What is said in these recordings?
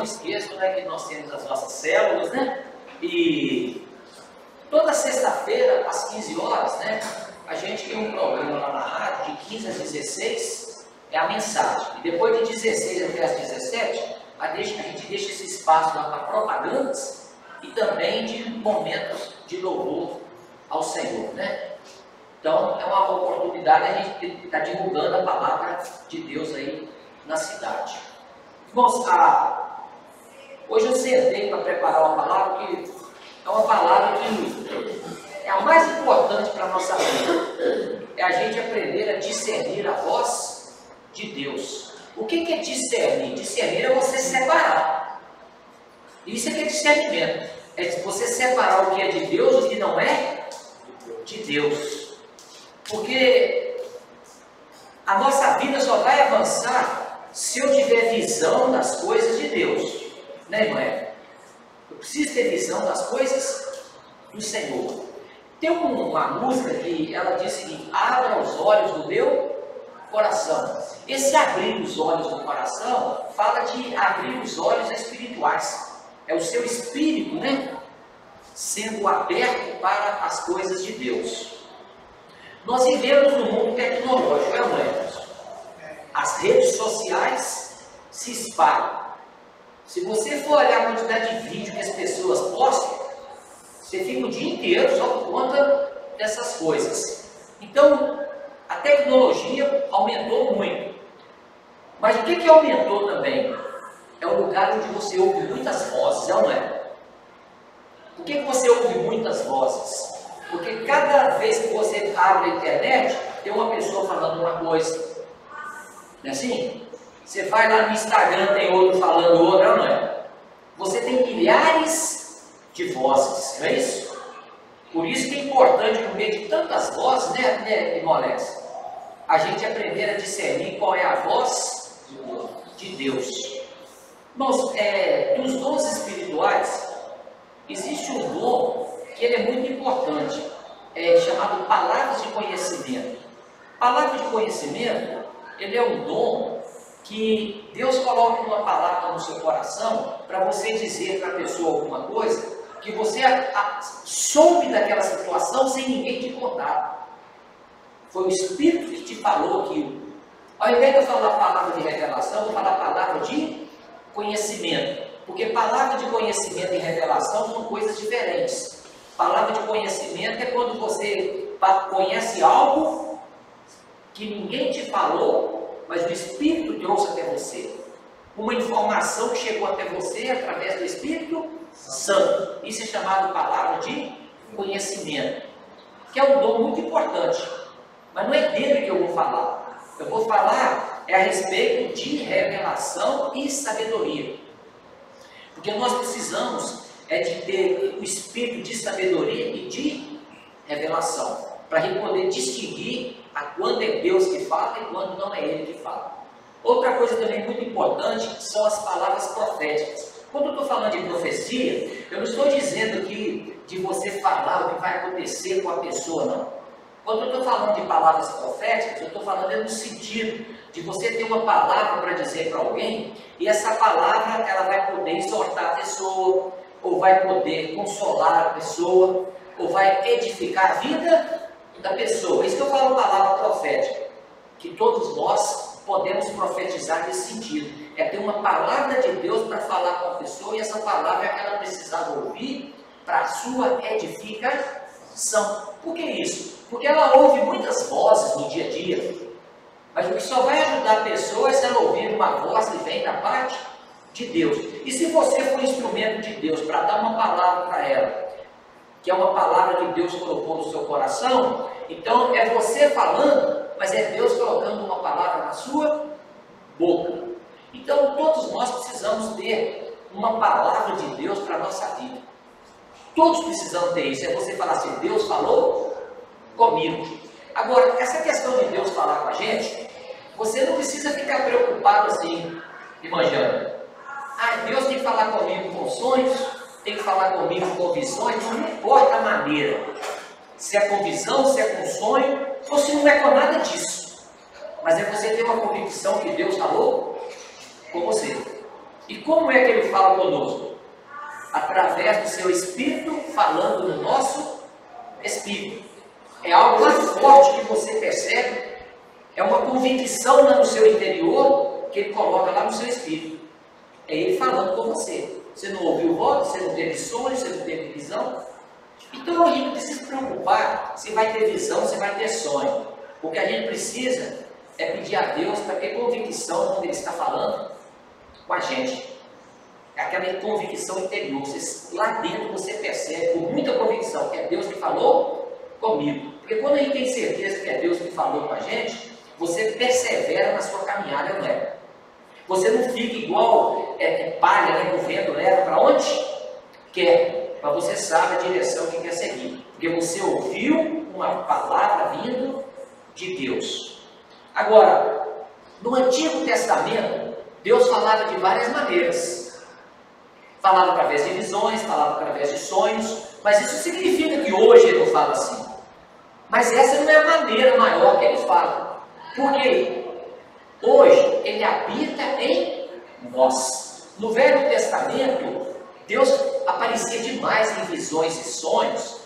não esqueçam, né, que nós temos as nossas células, né? E toda sexta-feira, às 15 horas, né, a gente tem um programa lá na rádio, de 15 às 16, é a mensagem. E depois de 16 até às 17, a gente deixa esse espaço lá para propagandas e também de momentos de louvor ao Senhor, né? Então, é uma oportunidade a gente estar divulgando a palavra de Deus aí na cidade. Irmãos, hoje eu sentei para preparar uma palavra que é uma palavra que é a mais importante para a nossa vida. É a gente aprender a discernir a voz de Deus. O que é discernir? Discernir é você separar. Isso é que é discernimento. É você separar o que é de Deus e o que não é de Deus. Porque a nossa vida só vai avançar se eu tiver visão das coisas de Deus. Né, irmã? Eu preciso ter visão das coisas do Senhor. Tem uma música que ela diz o seguinte: abra os olhos do meu coração. Esse abrir os olhos do coração fala de abrir os olhos espirituais. É o seu espírito, né, sendo aberto para as coisas de Deus. Nós vivemos num mundo tecnológico, não é? As redes sociais se espalham. Se você for olhar a quantidade de vídeo que as pessoas postam, você fica o dia inteiro só por conta dessas coisas. Então, a tecnologia aumentou muito. Mas o que aumentou também? É o lugar onde você ouve muitas vozes, não é? Por que você ouve muitas vozes? Porque cada vez que você abre a internet, tem uma pessoa falando uma coisa. Não é assim? Você vai lá no Instagram, tem outro falando outra, não é? Você tem milhares de vozes, não é isso? Por isso que é importante, no meio de tantas vozes, né, irmão Alex, a gente aprender a discernir qual é a voz de Deus. Irmãos, dos dons espirituais, existe um dom que ele é muito importante, chamado palavras de conhecimento. Palavra de conhecimento, ele é um dom que Deus coloca uma palavra no seu coração para você dizer para a pessoa alguma coisa que você soube daquela situação sem ninguém te contar. Foi o Espírito que te falou aquilo. Ao invés de eu falar a palavra de revelação, eu vou falar a palavra de conhecimento. Porque palavra de conhecimento e revelação são coisas diferentes. Palavra de conhecimento é quando você conhece algo que ninguém te falou, mas o Espírito trouxe até você. Uma informação que chegou até você através do Espírito Santo. Isso é chamado palavra de conhecimento, que é um dom muito importante. Mas não é dele que eu vou falar. Eu vou falar a respeito de revelação e sabedoria. Porque nós precisamos de ter o espírito de sabedoria e de revelação, para a gente poder distinguir quando é Deus que fala e quando não é Ele que fala. Outra coisa também muito importante são as palavras proféticas. Quando eu estou falando de profecia, eu não estou dizendo que de você falar o que vai acontecer com a pessoa, não. Quando eu estou falando de palavras proféticas, eu estou falando no sentido de você ter uma palavra para dizer para alguém, e essa palavra ela vai poder exortar a pessoa, ou vai poder consolar a pessoa, ou vai edificar a vida da pessoa. Isso que eu falo palavra profética, que todos nós podemos profetizar nesse sentido. É ter uma palavra de Deus para falar com a pessoa, e essa palavra ela precisava ouvir para a sua edificação. Por que isso? Porque ela ouve muitas vozes no dia a dia, mas o que só vai ajudar a pessoa é se ela ouvir uma voz que vem da parte de Deus. E se você for instrumento de Deus para dar uma palavra para ela, que é uma palavra que Deus colocou no seu coração, então é você falando, mas é Deus colocando uma palavra na sua boca. Então todos nós precisamos ter uma palavra de Deus para a nossa vida. Todos precisam ter isso. É você falar assim: Deus falou comigo. Agora, essa questão de Deus falar com a gente, você não precisa ficar preocupado assim, imaginando. Deus tem que falar comigo com sonhos, tem que falar comigo com visões, não importa a maneira. Se é com visão, se é com sonho, ou se não é com nada disso. Mas é você ter uma convicção que Deus falou com você. E como é que Ele fala conosco? Através do seu Espírito falando no nosso Espírito. É algo lá forte que você percebe, é uma convicção lá no seu interior que Ele coloca lá no seu Espírito. É Ele falando com você. Você não ouviu voz, você não teve sonho, você não teve visão. Então a gente não precisa se preocupar se vai ter visão, se vai ter sonho. O que a gente precisa é pedir a Deus para ter convicção quando Ele está falando com a gente. É aquela convicção interior. Lá dentro você percebe com muita convicção que é Deus que falou comigo. Porque quando a gente tem certeza que é Deus que falou com a gente, você persevera na sua caminhada, não é? Você não fica igual palha, né, que o vento leva para onde quer, mas você sabe a direção que quer seguir. Porque você ouviu uma palavra vindo de Deus. Agora, no Antigo Testamento, Deus falava de várias maneiras. Falava através de visões, falava através de sonhos, mas isso significa que hoje Ele não fala assim. Mas essa não é a maneira maior que Ele fala. Por quê? Hoje Ele habita em nós. No Velho Testamento, Deus aparecia demais em visões e sonhos,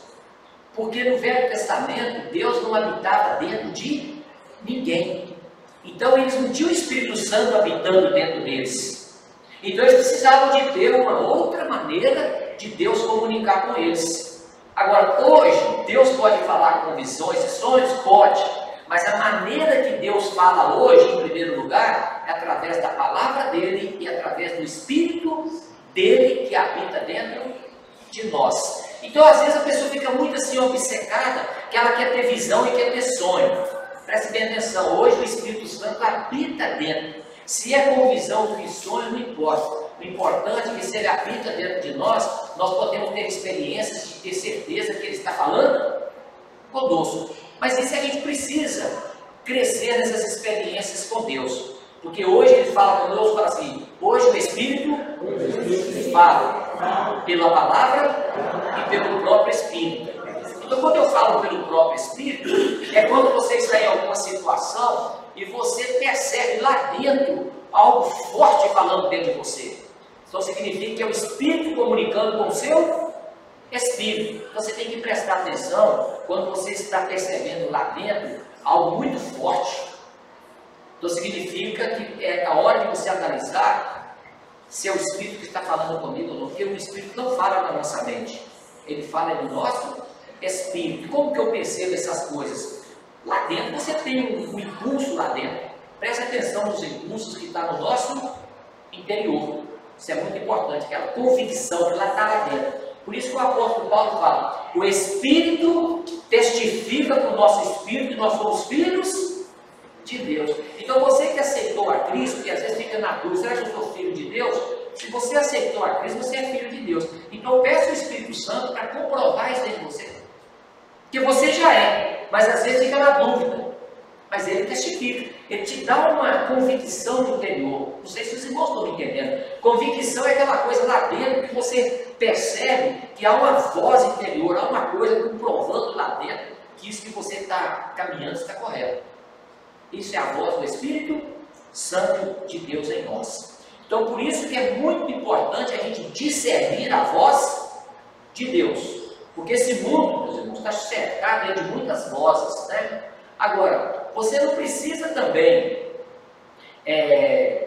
porque no Velho Testamento Deus não habitava dentro de ninguém. Então eles não tinham o Espírito Santo habitando dentro deles. Então eles precisavam de ter uma outra maneira de Deus comunicar com eles. Agora, hoje, Deus pode falar com visões e sonhos? Pode. Mas a maneira que Deus fala hoje, em primeiro lugar, é através da palavra dEle e através do Espírito dEle que habita dentro de nós. Então, às vezes, a pessoa fica muito assim obcecada, que ela quer ter visão e quer ter sonho. Preste bem atenção, hoje o Espírito Santo habita dentro. Se é com visão ou com sonho, não importa. O importante é que se Ele habita dentro de nós, nós podemos ter experiências de ter certeza que Ele está falando conosco. Mas isso a gente precisa crescer nessas experiências com Deus. Porque hoje Ele fala conosco, fala assim, hoje o Espírito fala pela palavra e pelo próprio Espírito. Então, quando eu falo pelo próprio Espírito, é quando você está em alguma situação e você percebe lá dentro algo forte falando dentro de você. Então, significa que é o Espírito comunicando com o seu Espírito. Então, você tem que prestar atenção quando você está percebendo lá dentro algo muito forte. Então, significa que é a hora de você analisar se é o Espírito que está falando comigo ou não, porque o Espírito não fala na nossa mente, ele fala no nosso Espírito. E como que eu percebo essas coisas? Lá dentro você tem um impulso lá dentro. Preste atenção nos impulsos que estão no nosso interior. Isso é muito importante, aquela convicção que lá está lá dentro. Por isso que o apóstolo Paulo fala, o Espírito testifica para o nosso Espírito que nós somos filhos de Deus. Então você que aceitou a Cristo, e às vezes fica na dúvida, será que eu sou filho de Deus? Se você aceitou a Cristo, você é filho de Deus. Então peça o Espírito Santo para comprovar isso dentro de você. Porque você já é, mas às vezes fica na dúvida. Mas ele testifica, ele te dá uma convicção interior. Não sei se os irmãos estão me entendendo. Convicção é aquela coisa lá dentro que você percebe que há uma voz interior, há uma coisa comprovando lá dentro que isso que você está caminhando está correto. Isso é a voz do Espírito Santo de Deus em nós. Então, por isso que é muito importante a gente discernir a voz de Deus. Porque esse mundo, meus irmãos, está cercado de muitas vozes, né? Agora, você não precisa também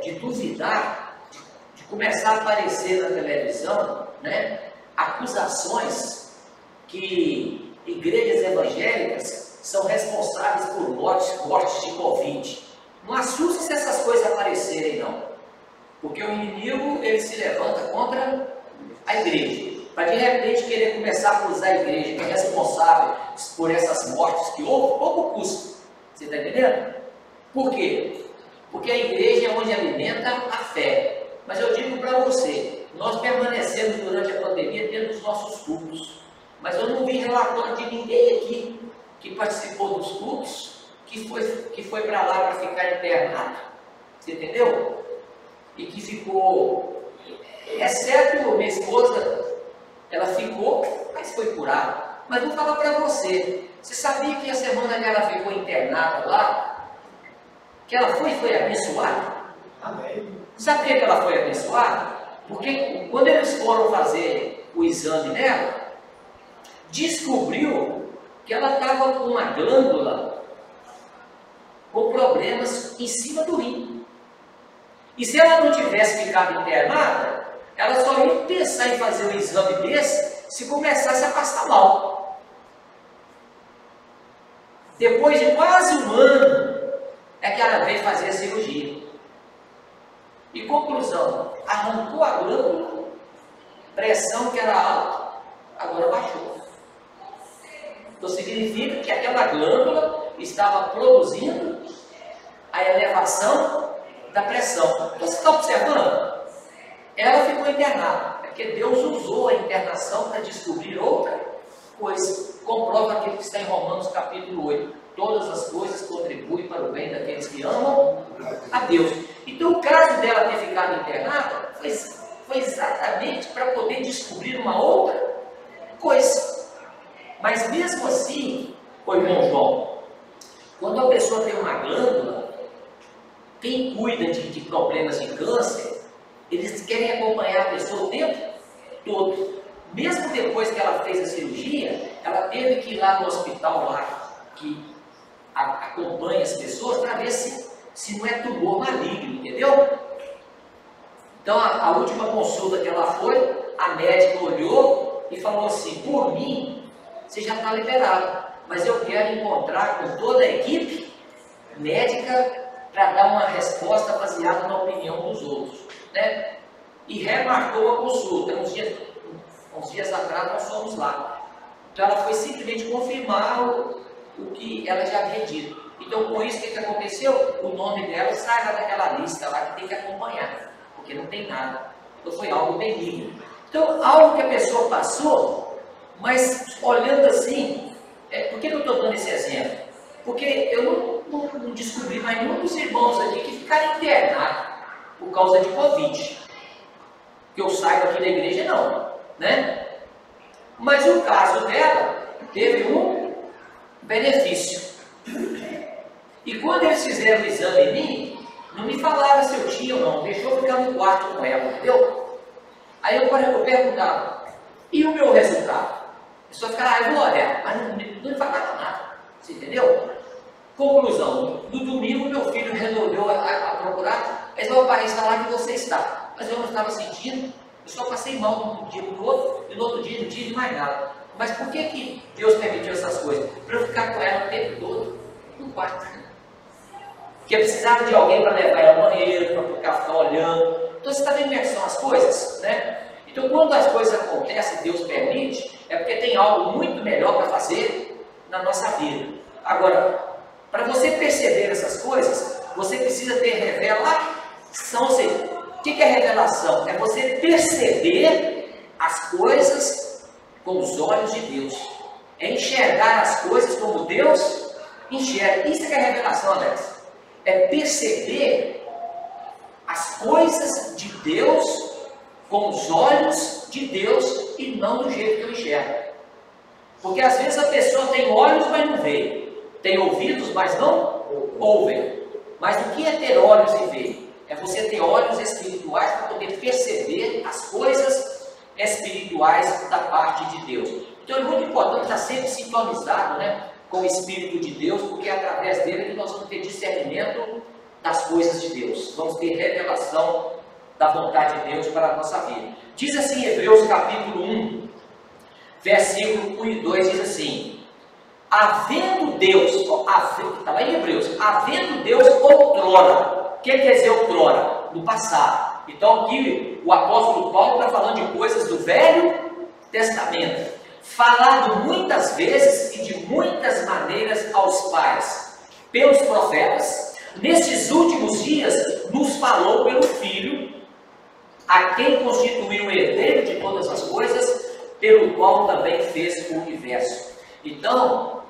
de duvidar, de começar a aparecer na televisão, né, acusações que igrejas evangélicas são responsáveis por mortes de Covid. Não assuste se essas coisas aparecerem, não. Porque o inimigo, ele se levanta contra a igreja. Para de repente querer começar a acusar a igreja que é responsável por essas mortes que houve, pouco custa. Você está entendendo? Por quê? Porque a igreja é onde alimenta a fé. Mas eu digo para você, nós permanecemos durante a pandemia dentro dos nossos cultos. Mas eu não vi relatório de ninguém aqui que participou dos cultos, que foi para lá para ficar internado. Você entendeu? E que ficou, exceto minha esposa, ela ficou, mas foi curada. Mas vou falar para você, você sabia que a semana que ela ficou internada lá, que ela foi abençoada? Amém. Sabe por que ela foi abençoada? Porque quando eles foram fazer o exame dela, descobriu que ela estava com uma glândula com problemas em cima do rim. E se ela não tivesse ficado internada, ela só ia pensar em fazer um exame desse se começasse a passar mal. Depois de quase um ano, é que ela veio fazer a cirurgia. E conclusão, arrancou a glândula, pressão que era alta, agora baixou. Então significa que aquela glândula estava produzindo a elevação da pressão. Então, você está observando? Ela ficou internada, porque Deus usou a internação para descobrir outra coisa. Comprova aquilo que está em Romanos capítulo 8. Todas as coisas contribuem para o bem daqueles que amam a Deus. Então o caso dela ter ficado internada foi exatamente para poder descobrir uma outra coisa. Mas mesmo assim, irmão João, quando a pessoa tem uma glândula, quem cuida de problemas de câncer, eles querem acompanhar a pessoa o tempo todo. Mesmo depois que ela fez a cirurgia, ela teve que ir lá no hospital lá, que acompanha as pessoas, para ver se não é tumor maligno, entendeu? Então a última consulta que ela foi, a médica olhou e falou assim: por mim, você já está liberado, mas eu quero encontrar com toda a equipe médica para dar uma resposta baseada na opinião dos outros, né? E remarcou a consulta. Uns dias atrás nós fomos lá. Então ela foi simplesmente confirmar o que ela já havia dito. Então com isso, o que aconteceu? O nome dela sai lá daquela lista lá que tem que acompanhar, porque não tem nada. Então foi algo benigno. Então algo que a pessoa passou, mas olhando assim, por que eu estou dando esse exemplo? Porque eu não descobri mais nenhum dos irmãos aqui que ficaram internados por causa de Covid. Que eu saiba aqui da igreja, não, né? Mas o caso dela teve um benefício. E quando eles fizeram o exame em mim, não me falaram se eu tinha ou não, deixou eu ficar no quarto com ela, entendeu? Aí eu perguntava, e o meu resultado? Eu só ficava, eu vou olhar, mas não falava nada, você entendeu? Conclusão, no domingo meu filho resolveu a procurar, eles vão aparecer lá que você está, mas eu não estava sentindo, eu só passei mal de um dia para o outro, e no outro dia não tive mais nada. Mas por que Deus permitiu essas coisas? Para eu ficar com ela o tempo todo no quarto. Porque eu precisava de alguém para levar ela ao banheiro, para ficar olhando. Então você está vendo como são as coisas, né? Então quando as coisas acontecem, Deus permite, é porque tem algo muito melhor para fazer na nossa vida. Agora, para você perceber essas coisas, você precisa ter revelação. Ou seja, o que é revelação? É você perceber as coisas com os olhos de Deus. É enxergar as coisas como Deus enxerga. Isso é que é revelação, Alex. É perceber as coisas de Deus com os olhos de Deus e não do jeito que eu enxergo. Porque às vezes a pessoa tem olhos, mas não vê. Tem ouvidos, mas não ouvem. Mas o que é ter olhos e ver? É você ter olhos espirituais para poder perceber as coisas espirituais da parte de Deus. Então é muito importante estar sempre sintonizado, né, com o Espírito de Deus, porque é através dele que nós vamos ter discernimento das coisas de Deus. Vamos ter revelação da vontade de Deus para a nossa vida. Diz assim Hebreus capítulo 1, versículo 1 e 2, diz assim: havendo Deus, está lá em Hebreus, havendo Deus outrora. O que quer dizer outrora? No passado. Então aqui o apóstolo Paulo está falando de coisas do Velho Testamento, falado muitas vezes e de muitas maneiras aos pais, pelos profetas. Nestes últimos dias nos falou pelo Filho, a quem constituiu o herdeiro de todas as coisas, pelo qual também fez o universo. Então,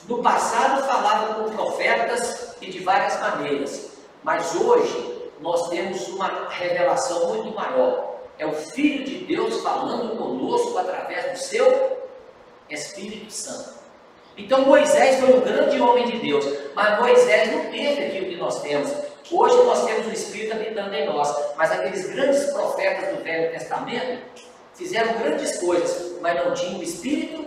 no passado falava com profetas e de várias maneiras, mas hoje nós temos uma revelação muito maior. É o Filho de Deus falando conosco através do seu Espírito Santo. Então Moisés foi um grande homem de Deus, mas Moisés não teve aquilo que nós temos. Hoje nós temos o Espírito habitando em nós, mas aqueles grandes profetas do Velho Testamento fizeram grandes coisas, mas não tinham o Espírito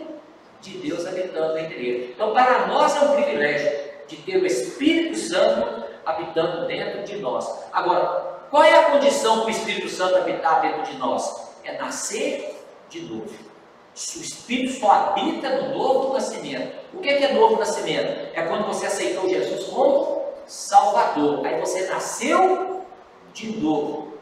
de Deus habitando entre eles. Então, para nós é um privilégio de ter o Espírito Santo habitando dentro de nós. Agora, qual é a condição para o Espírito Santo habitar dentro de nós? É nascer de novo. O Espírito só habita no novo nascimento. O que é novo nascimento? É quando você aceitou Jesus como Salvador. Aí você nasceu de novo.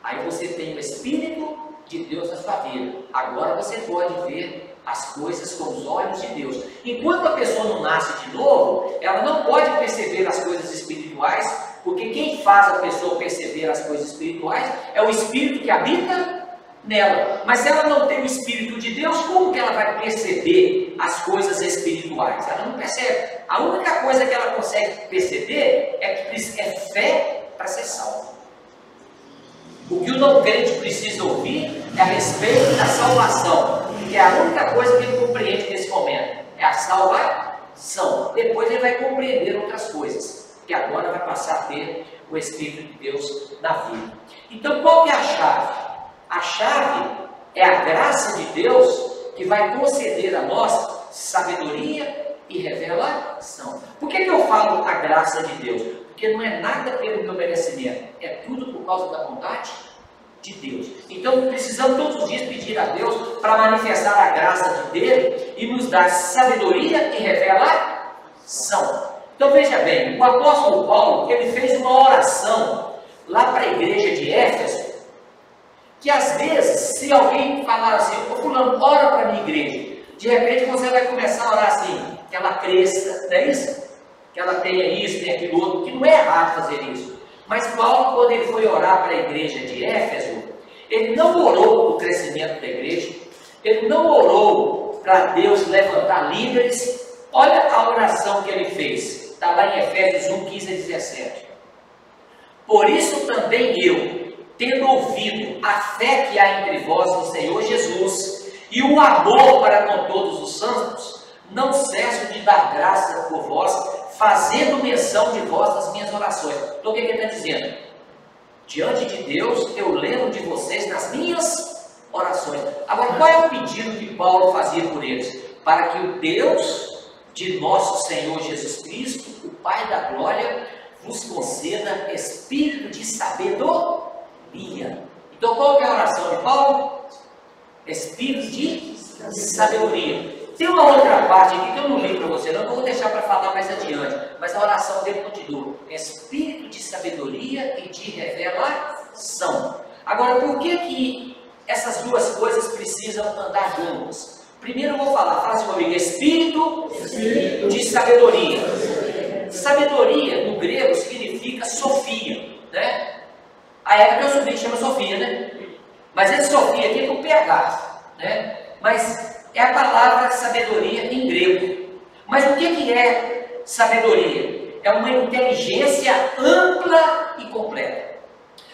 Aí você tem o Espírito de Deus na sua vida. Agora você pode ver as coisas com os olhos de Deus. Enquanto a pessoa não nasce de novo, ela não pode perceber as coisas espirituais, porque quem faz a pessoa perceber as coisas espirituais é o Espírito que habita nela. Mas se ela não tem o Espírito de Deus, como que ela vai perceber as coisas espirituais? Ela não percebe. A única coisa que ela consegue perceber é que é fé para ser salvo. O que o não crente precisa ouvir é a respeito da salvação, que é a única coisa que ele compreende nesse momento, é a salvação. Depois ele vai compreender outras coisas, que agora vai passar a ter o Espírito de Deus na vida. Então qual que é a chave? A chave é a graça de Deus que vai conceder a nós sabedoria e revelação. Por que eu falo a graça de Deus? Porque não é nada pelo meu merecimento, é tudo por causa da vontade de Deus. Então precisamos todos os dias pedir a Deus para manifestar a graça dele e nos dar sabedoria e revelação. Então veja bem, o apóstolo Paulo, ele fez uma oração lá para a igreja de Éfeso, que às vezes, se alguém falar assim, ô fulano, ora para a minha igreja, de repente você vai começar a orar assim, que ela cresça, não é isso? Que ela tenha isso, tenha aquilo outro, que não é errado fazer isso. Mas Paulo, quando ele foi orar para a igreja de Éfeso, ele não orou para o crescimento da igreja, ele não orou para Deus levantar líderes. Olha a oração que ele fez, está lá em Efésios 1, 15 a 17. Por isso também eu, tendo ouvido a fé que há entre vós no Senhor Jesus, e o amor para com todos os santos, não cesso de dar graça por vós, fazendo menção de vós nas minhas orações. Então o que ele está dizendo? Diante de Deus, eu lembro de vocês nas minhas orações. Agora, qual é o pedido que Paulo fazia por eles? Para que o Deus de nosso Senhor Jesus Cristo, o Pai da glória, vos conceda espírito de sabedoria. Então qual que é a oração de Paulo? Espírito de sabedoria. Tem uma outra parte aqui que eu não li para você, não vou deixar para falar mais adiante, mas a oração dele continua: espírito de sabedoria e de revelação. Agora, por que essas duas coisas precisam andar juntas? Primeiro eu vou falar, fala assim comigo, espírito de sabedoria. Sabedoria no grego significa Sofia, né? A Eva meu sobrinho chama Sofia, né? Mas esse Sofia aqui é com PH, né? Mas é a palavra sabedoria em grego. Mas o que é sabedoria? É uma inteligência ampla e completa.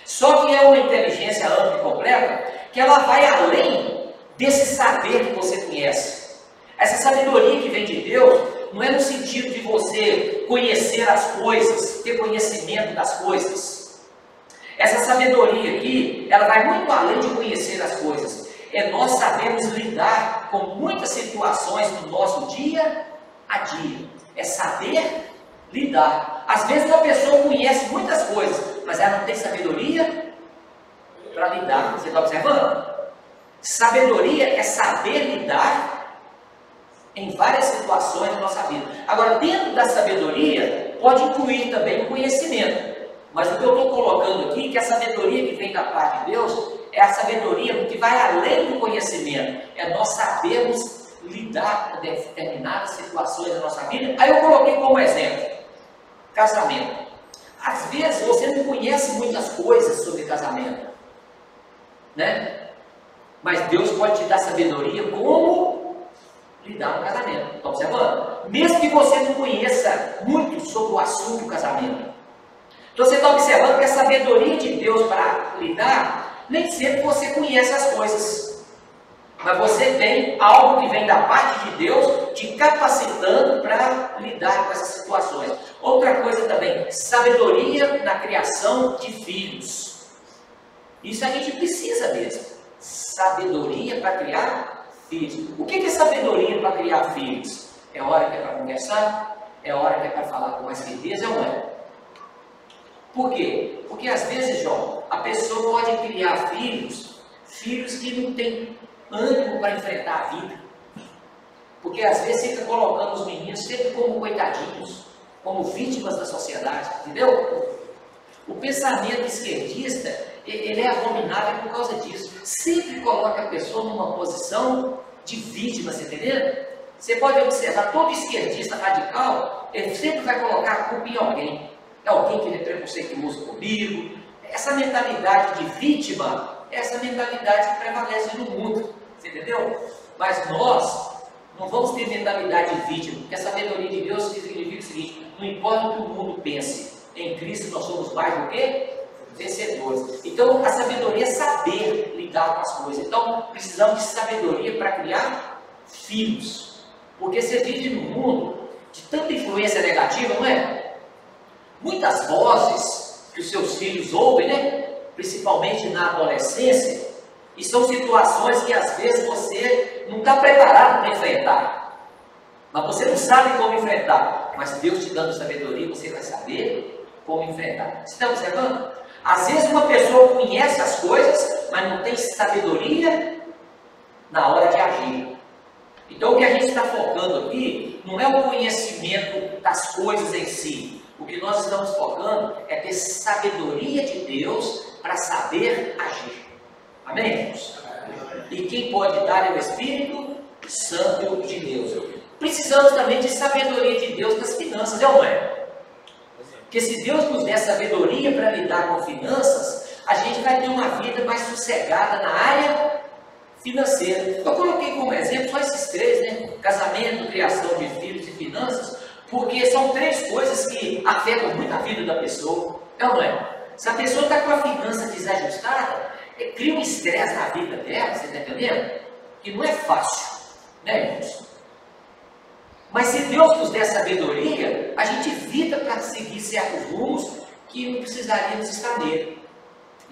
Só que é uma inteligência ampla e completa que ela vai além desse saber que você conhece. Essa sabedoria que vem de Deus não é no sentido de você conhecer as coisas, ter conhecimento das coisas. Essa sabedoria aqui, ela vai muito além de conhecer as coisas. É nós sabermos lidar com muitas situações no nosso dia a dia. É saber lidar. Às vezes uma pessoa conhece muitas coisas, mas ela não tem sabedoria para lidar. Você está observando? Sabedoria é saber lidar em várias situações da nossa vida. Agora, dentro da sabedoria, pode incluir também o conhecimento. Mas o que eu estou colocando aqui, que a sabedoria que vem da parte de Deus, é a sabedoria que vai além do conhecimento. É nós sabermos lidar com determinadas situações da nossa vida. Aí eu coloquei como exemplo, casamento. Às vezes você não conhece muitas coisas sobre casamento, né? Mas Deus pode te dar sabedoria como lidar no casamento. Está observando? Mesmo que você não conheça muito sobre o assunto do casamento. Então você está observando que a sabedoria de Deus para lidar, nem sempre você conhece as coisas. Mas você tem algo que vem da parte de Deus te capacitando para lidar com essas situações. Outra coisa também, sabedoria na criação de filhos. Isso a gente precisa mesmo. Sabedoria para criar filhos. O que é sabedoria para criar filhos? É hora que é para conversar? É hora que é para falar com mais firmeza ou não é? Por quê? Porque às vezes, João, a pessoa pode criar filhos que não têm ânimo para enfrentar a vida. Porque às vezes fica colocando os meninos sempre como coitadinhos, como vítimas da sociedade, entendeu? O pensamento esquerdista, ele é abominável por causa disso. Sempre coloca a pessoa numa posição de vítima, você entendeu? Você pode observar, todo esquerdista radical, ele sempre vai colocar a culpa em alguém. É alguém que é preconceituoso comigo. Essa mentalidade de vítima, essa mentalidade que prevalece no mundo, você entendeu? Mas nós não vamos ter mentalidade de vítima, porque a sabedoria de Deus significa o seguinte: não importa o que o mundo pense, em Cristo nós somos mais do que vencedores. Então a sabedoria é saber lidar com as coisas. Então precisamos de sabedoria para criar filhos, porque você vive num mundo de tanta influência negativa, não é? Muitas vozes que os seus filhos ouvem, né? Principalmente na adolescência, e são situações que às vezes você não está preparado para enfrentar, mas você não sabe como enfrentar, mas Deus te dando sabedoria, você vai saber como enfrentar. Você está observando? Às vezes uma pessoa conhece as coisas, mas não tem sabedoria na hora de agir. Então o que a gente está focando aqui não é o conhecimento das coisas em si. O que nós estamos focando é ter sabedoria de Deus para saber agir. Amém, irmãos? E quem pode dar é o Espírito Santo de Deus. Precisamos também de sabedoria de Deus nas finanças, é ou não é? Porque se Deus nos der sabedoria para lidar com finanças, a gente vai ter uma vida mais sossegada na área financeira. Eu coloquei como exemplo só esses três, né? Casamento, criação de filhos e finanças, porque são três coisas que afetam muito a vida da pessoa, é ou não é? Se a pessoa está com a finança desajustada, cria um estresse na vida dela, você está entendendo? Que não é fácil, né, irmãos? Mas se Deus nos der sabedoria, a gente evita para seguir certos rumos que não precisaríamos estar nele.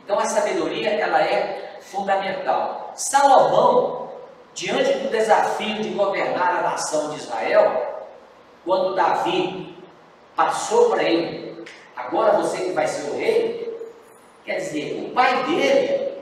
Então a sabedoria, ela é fundamental. Salomão, diante do desafio de governar a nação de Israel, quando Davi passou para ele, agora você que vai ser o rei, quer dizer, o pai dele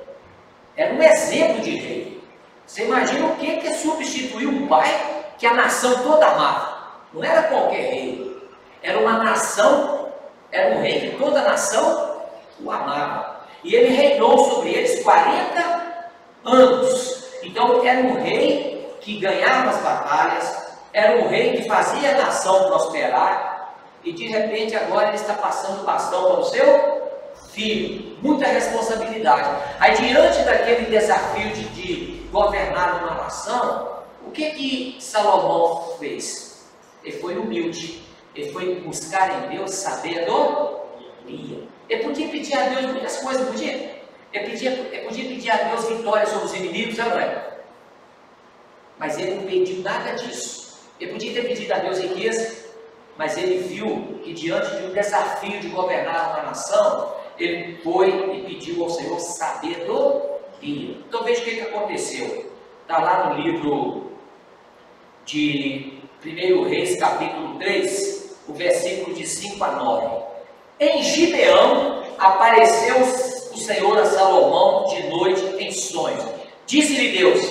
era um exemplo de rei. Você imagina o que é substituir um pai que a nação toda amava? Não era qualquer rei, era uma nação, era um rei que toda a nação o amava. E ele reinou sobre eles 40 anos. Então era um rei que ganhava as batalhas, era um rei que fazia a nação prosperar, e de repente agora ele está passando o bastão para o seu filho. Muita responsabilidade. Aí diante daquele desafio de governar uma nação, o que Salomão fez? Ele foi humilde, ele foi buscar em Deus sabedoria. Ele podia pedir a Deus muitas coisas, não podia? Ele podia pedir a Deus vitória sobre os inimigos, não é? Mas ele não pediu nada disso. Ele podia ter pedido a Deus riqueza, mas ele viu que diante de um desafio de governar uma nação, ele foi e pediu ao Senhor sabedoria. Então veja o que aconteceu. Está lá no livro de 1 Reis, capítulo 3, o versículo de 5 a 9. Em Gibeão apareceu o Senhor a Salomão de noite em sonhos. Disse-lhe Deus: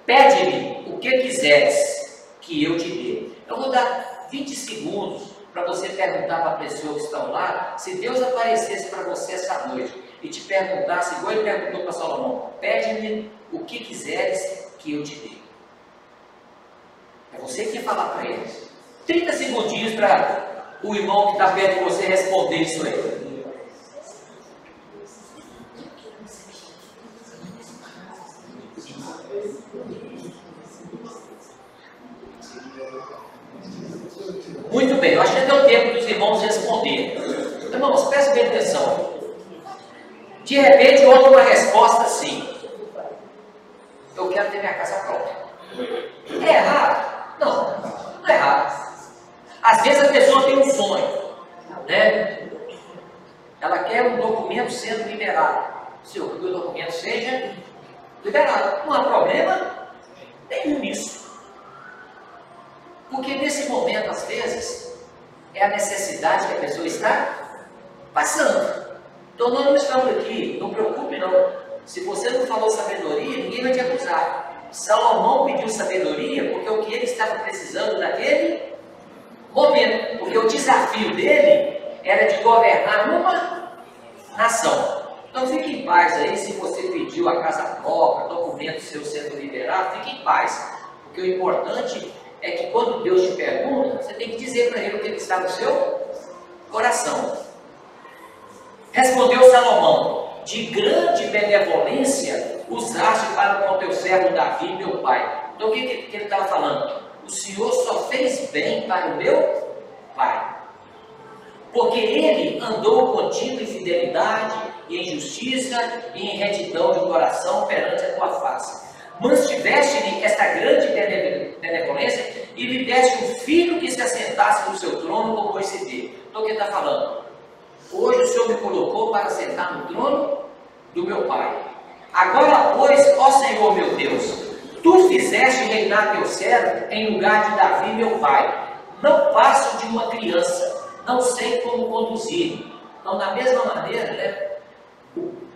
pede-me o que quiseres que eu te dê. Eu vou dar 20 segundos para você perguntar para a pessoa que está ao lado, se Deus aparecesse para você essa noite e te perguntasse, igual ele perguntou para Salomão: pede-me o que quiseres que eu te dê. É você que ia falar para ele. 30 segundinhos para o irmão que está perto de você responder isso aí. Muito bem, eu acho que já deu tempo dos irmãos responderem. Irmãos, preste bem atenção. De repente, houve uma resposta assim. eu quero ter minha casa própria. É errado? Não, não é errado. Às vezes a pessoa tem um sonho, né? Ela quer um documento sendo liberado. Se o documento seja liberado, não há problema nenhum nisso. Porque nesse momento, às vezes, é a necessidade que a pessoa está passando. Então nós não estamos aqui, não preocupe não. Se você não falou sabedoria, ninguém vai te acusar. Salomão pediu sabedoria porque o que ele estava precisando naquele momento. Porque o desafio dele era de governar uma nação. Então fique em paz aí, se você pediu a casa própria, documento seu sendo liberado, fique em paz. Porque o importante é que quando Deus te pergunta, você tem que dizer para ele o que está no seu coração. Respondeu Salomão: de grande benevolência usaste para com teu servo Davi, meu pai. Então o que ele estava falando? O Senhor só fez bem para o meu pai. Porque ele andou contigo em fidelidade, e em justiça e em retidão de coração perante a tua face. Mantiveste-lhe esta grande benevolência e lhe deste um filho que se assentasse no seu trono, como hoje se vê. Então o que ele está falando? Hoje o Senhor me colocou para sentar no trono do meu pai. Agora, pois, ó Senhor meu Deus, tu fizeste reinar teu servo em lugar de Davi, meu pai. Não passo de uma criança, não sei como conduzir. Então, da mesma maneira, né,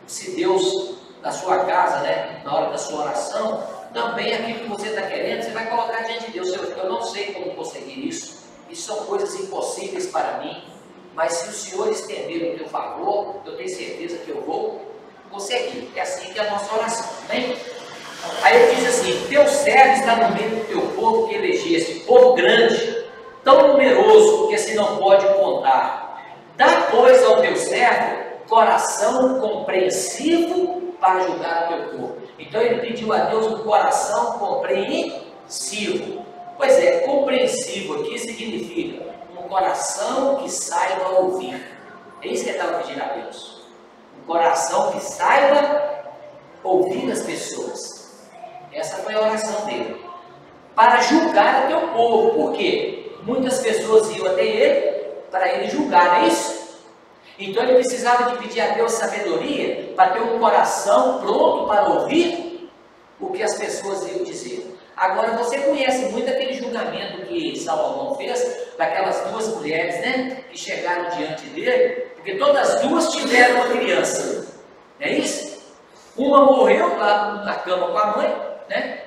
se Deus, na sua casa, né, na hora da sua oração, também aquilo que você está querendo, você vai colocar diante de Deus. Eu não sei como conseguir isso. Isso são coisas impossíveis para mim. Mas se o Senhor estender o teu favor, eu tenho certeza que eu vou conseguir. É assim que é a nossa oração, né? Aí ele diz assim: teu servo está no meio do teu povo que elegeste, povo grande, tão numeroso que se não pode contar. Dá, pois, ao teu servo coração compreensivo para julgar o teu povo. Então ele pediu a Deus um coração compreensivo. Pois é, compreensivo aqui significa um coração que saiba ouvir. É isso que ele estava pedindo a Deus. Um coração que saiba ouvir as pessoas. Essa foi a oração dele. Para julgar o teu povo. Por quê? Muitas pessoas iam até ele para ele julgar, não é isso? Então ele precisava de pedir a Deus sabedoria para ter um coração pronto para ouvir o que as pessoas iam dizer. Agora você conhece muito aquele julgamento que Salomão fez daquelas duas mulheres, né, que chegaram diante dele, porque todas as duas tiveram uma criança, não é isso? Uma morreu lá na cama com a mãe, né?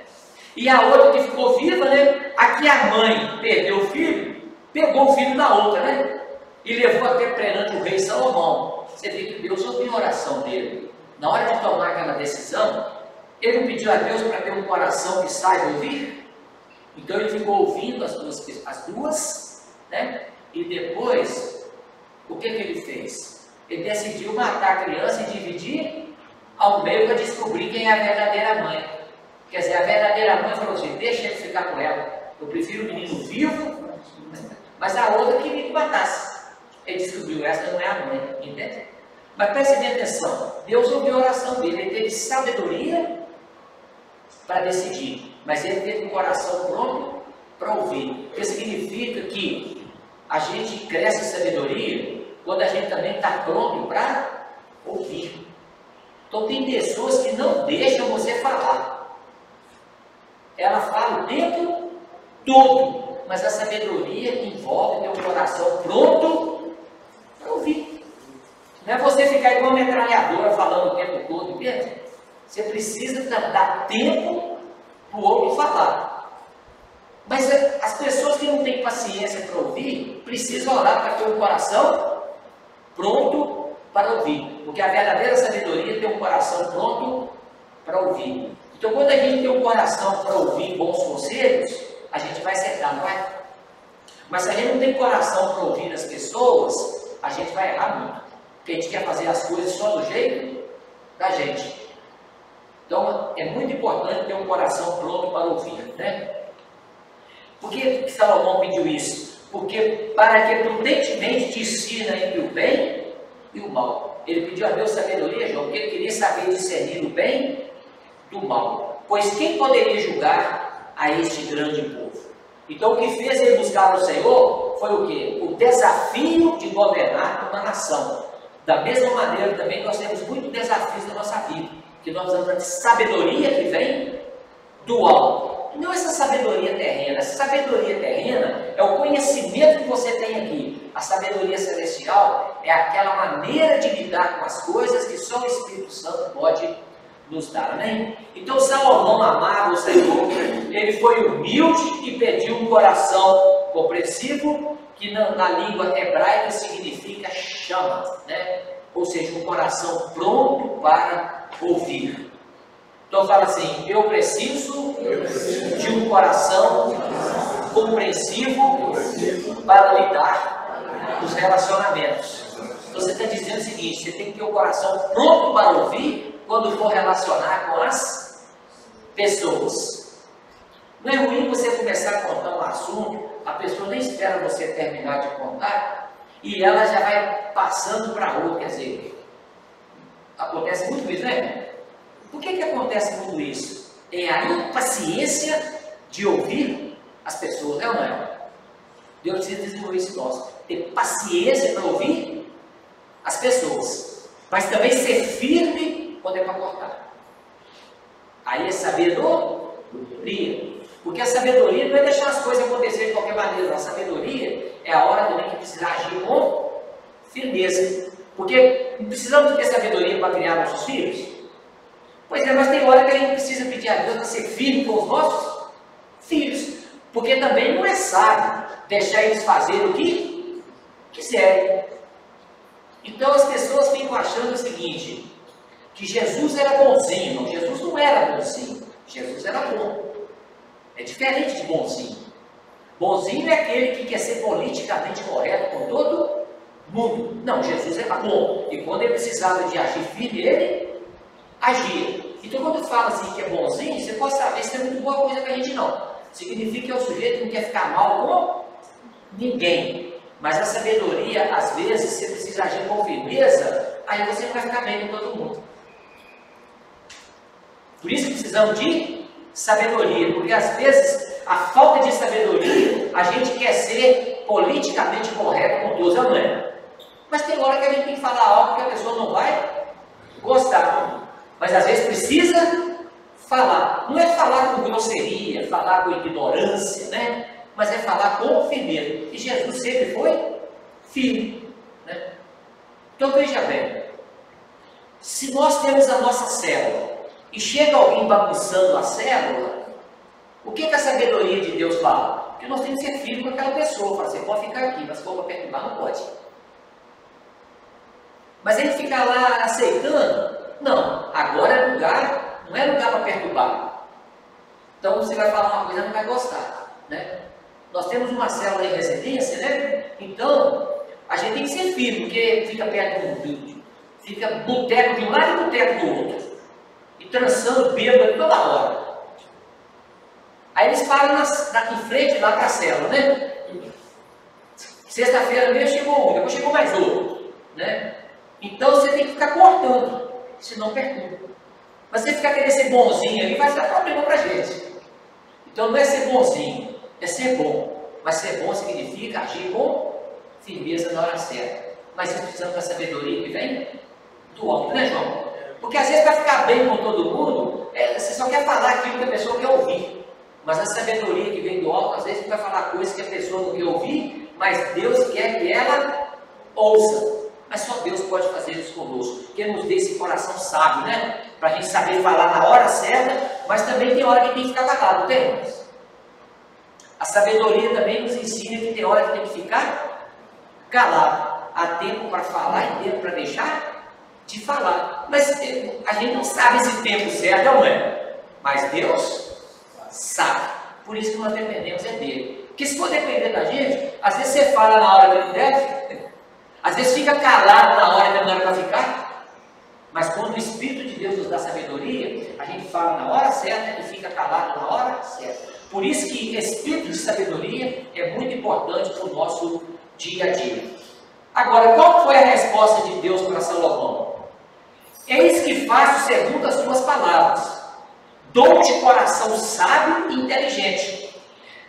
E a outra que ficou viva, né? Aqui a mãe perdeu o filho, pegou o filho da outra, né? E levou até perante o rei Salomão. Você vê que Deus ouviu a oração dele. Na hora de tomar aquela decisão, ele pediu a Deus para ter um coração que saiba ouvir. Então ele ficou ouvindo as duas, né? E depois, o que ele fez? Ele decidiu matar a criança e dividir ao meio para descobrir quem é a verdadeira mãe. Quer dizer, a verdadeira mãe falou assim: deixa ele ficar com ela. Eu prefiro o menino vivo, mas a outra queria que matasse. Ele descobriu, essa não é a mãe, entende? Mas preste bem atenção, Deus ouviu a oração dele, ele teve sabedoria para decidir, mas ele teve um coração pronto para ouvir. Isso significa que a gente cresce em sabedoria quando a gente também está pronto para ouvir. Então tem pessoas que não deixam você falar. Ela fala o tempo todo, mas a sabedoria envolve ter um coração pronto para ouvir. Não é você ficar igual uma metralhadora falando o tempo todo, entende? Você precisa dar tempo para o outro falar. Mas as pessoas que não têm paciência para ouvir, precisam orar para ter um coração pronto para ouvir. Porque a verdadeira sabedoria tem um coração pronto para ouvir. Então, quando a gente tem um coração para ouvir bons conselhos, a gente vai acertar, não vai? Mas se a gente não tem coração para ouvir as pessoas, a gente vai errar muito. Porque a gente quer fazer as coisas só do jeito da gente. Então, é muito importante ter um coração pronto para ouvir, né? Por que Salomão pediu isso? Porque para que prudentemente te ensina entre o bem e o mal. Ele pediu a Deus sabedoria, João, porque ele queria saber discernir o bem do mal. pois quem poderia julgar a este grande povo? Então o que fez ele buscar o Senhor foi o quê? O desafio de governar uma nação. Da mesma maneira também nós temos muitos desafios na nossa vida, que nós precisamos de sabedoria que vem do alto. Não essa sabedoria terrena. Essa sabedoria terrena é o conhecimento que você tem aqui. A sabedoria celestial é aquela maneira de lidar com as coisas que só o Espírito Santo pode nos dar, amém? Então Salomão amava o Senhor, ele foi humilde e pediu um coração compreensivo, que na língua hebraica significa chama, né? Ou seja, um coração pronto para ouvir. Então fala assim, eu preciso de um coração compreensivo para lidar com os relacionamentos. Então você está dizendo o seguinte, você tem que ter um coração pronto para ouvir quando for relacionar com as pessoas. Não é ruim você começar a contar um assunto, a pessoa nem espera você terminar de contar e ela já vai passando para outra, quer dizer, acontece muito isso, né? Por que acontece tudo isso? É a impaciência de ouvir as pessoas, é ou não é? Deus precisa desenvolver isso em nós. Ter paciência para ouvir as pessoas, mas também ser firme quando é para cortar. Aí é sabedoria. Porque a sabedoria não é deixar as coisas acontecerem de qualquer maneira. A sabedoria é a hora também que precisa agir com firmeza. Porque não precisamos ter sabedoria para criar nossos filhos. Pois é, mas tem hora que a gente precisa pedir a Deus para ser firme com os nossos filhos. Porque também não é sábio deixar eles fazerem o que quiserem. Então as pessoas ficam achando o seguinte, que Jesus era bonzinho. Não, Jesus não era bonzinho. Jesus era bom. É diferente de bonzinho. Bonzinho é aquele que quer ser politicamente correto com todo mundo. Não, Jesus era bom. E quando ele precisava de agir firme, ele agia. Então quando fala assim que é bonzinho, você pode saber se é muito boa coisa para a gente não. Significa que é o sujeito que não quer ficar mal com ninguém. Mas a sabedoria, às vezes, você precisa agir com firmeza, aí você não vai ficar bem com todo mundo. Por isso que precisamos de sabedoria, porque às vezes a falta de sabedoria, a gente quer ser politicamente correto com todos, não é? Mas tem hora que a gente tem que falar algo que a pessoa não vai gostar. Mas às vezes precisa falar. Não é falar com grosseria, falar com ignorância, né? Mas é falar com firmeza. E Jesus sempre foi firme, né? Então veja bem, se nós temos a nossa célula e chega alguém bagunçando a célula, o que a sabedoria de Deus fala? Que nós temos que ser firmes com aquela pessoa. Fala, você pode ficar aqui, mas se for para perturbar, não pode. Mas ele ficar lá aceitando, não, agora é lugar, não é lugar para perturbar. Então você vai falar uma coisa e não vai gostar, né? Nós temos uma célula em residência, né? Então a gente tem que ser firme, porque fica perto do fica boteco de um lado e boteco do outro. E trançando bêbado toda hora. Aí eles param em frente lá para a célula, né? Sexta-feira mesmo chegou um, depois chegou mais outro, né? Então você tem que ficar cortando, senão perturba. Mas você ficar querendo ser bonzinho ali, vai dar problema para a gente. Então não é ser bonzinho, é ser bom. Mas ser bom significa agir com firmeza na hora certa. Mas nós precisamos da sabedoria que vem do alto, né, João? Porque às vezes para ficar bem com todo mundo, você só quer falar aquilo que a pessoa quer ouvir. Mas a sabedoria que vem do alto, às vezes vai falar coisas que a pessoa não quer ouvir, mas Deus quer que ela ouça. Mas só Deus pode fazer isso conosco. Que Ele nos dê esse coração sábio, né? Para a gente saber falar na hora certa, mas também tem hora que tem que ficar calado, tem? A sabedoria também nos ensina que tem hora que tem que ficar calado. Há tempo para falar e tempo para deixar de falar. Mas a gente não sabe esse tempo certo, não é? Mas Deus sabe. Por isso que nós dependemos dele. Porque se for depender da gente, às vezes você fala na hora que não deve, às vezes fica calado na hora que não era para ficar. Mas quando o Espírito de Deus nos dá sabedoria, a gente fala na hora certa e fica calado na hora certa. Por isso que Espírito de sabedoria é muito importante para o nosso dia a dia. Agora, qual foi a resposta de Deus para Salomão? Eis que faço segundo as tuas palavras. dou-te coração sábio e inteligente,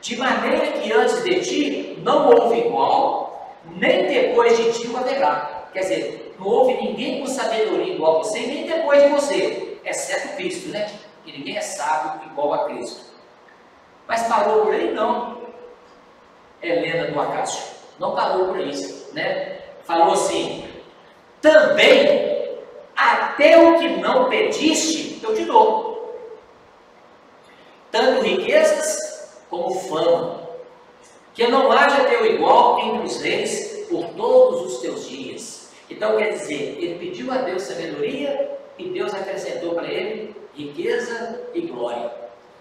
de maneira que antes de ti não houve igual, nem depois de ti o haverá. Quer dizer, não houve ninguém com sabedoria igual a você, nem depois de você, exceto Cristo, né? Que ninguém é sábio igual a Cristo. Mas parou por aí? Não. Helena do Acácio não parou por isso, né? Falou assim: também até o que não pediste eu te dou, tanto riquezas como fama, que não haja teu igual entre os reis por todos os teus dias. Então quer dizer, ele pediu a Deus sabedoria e Deus acrescentou para ele riqueza e glória.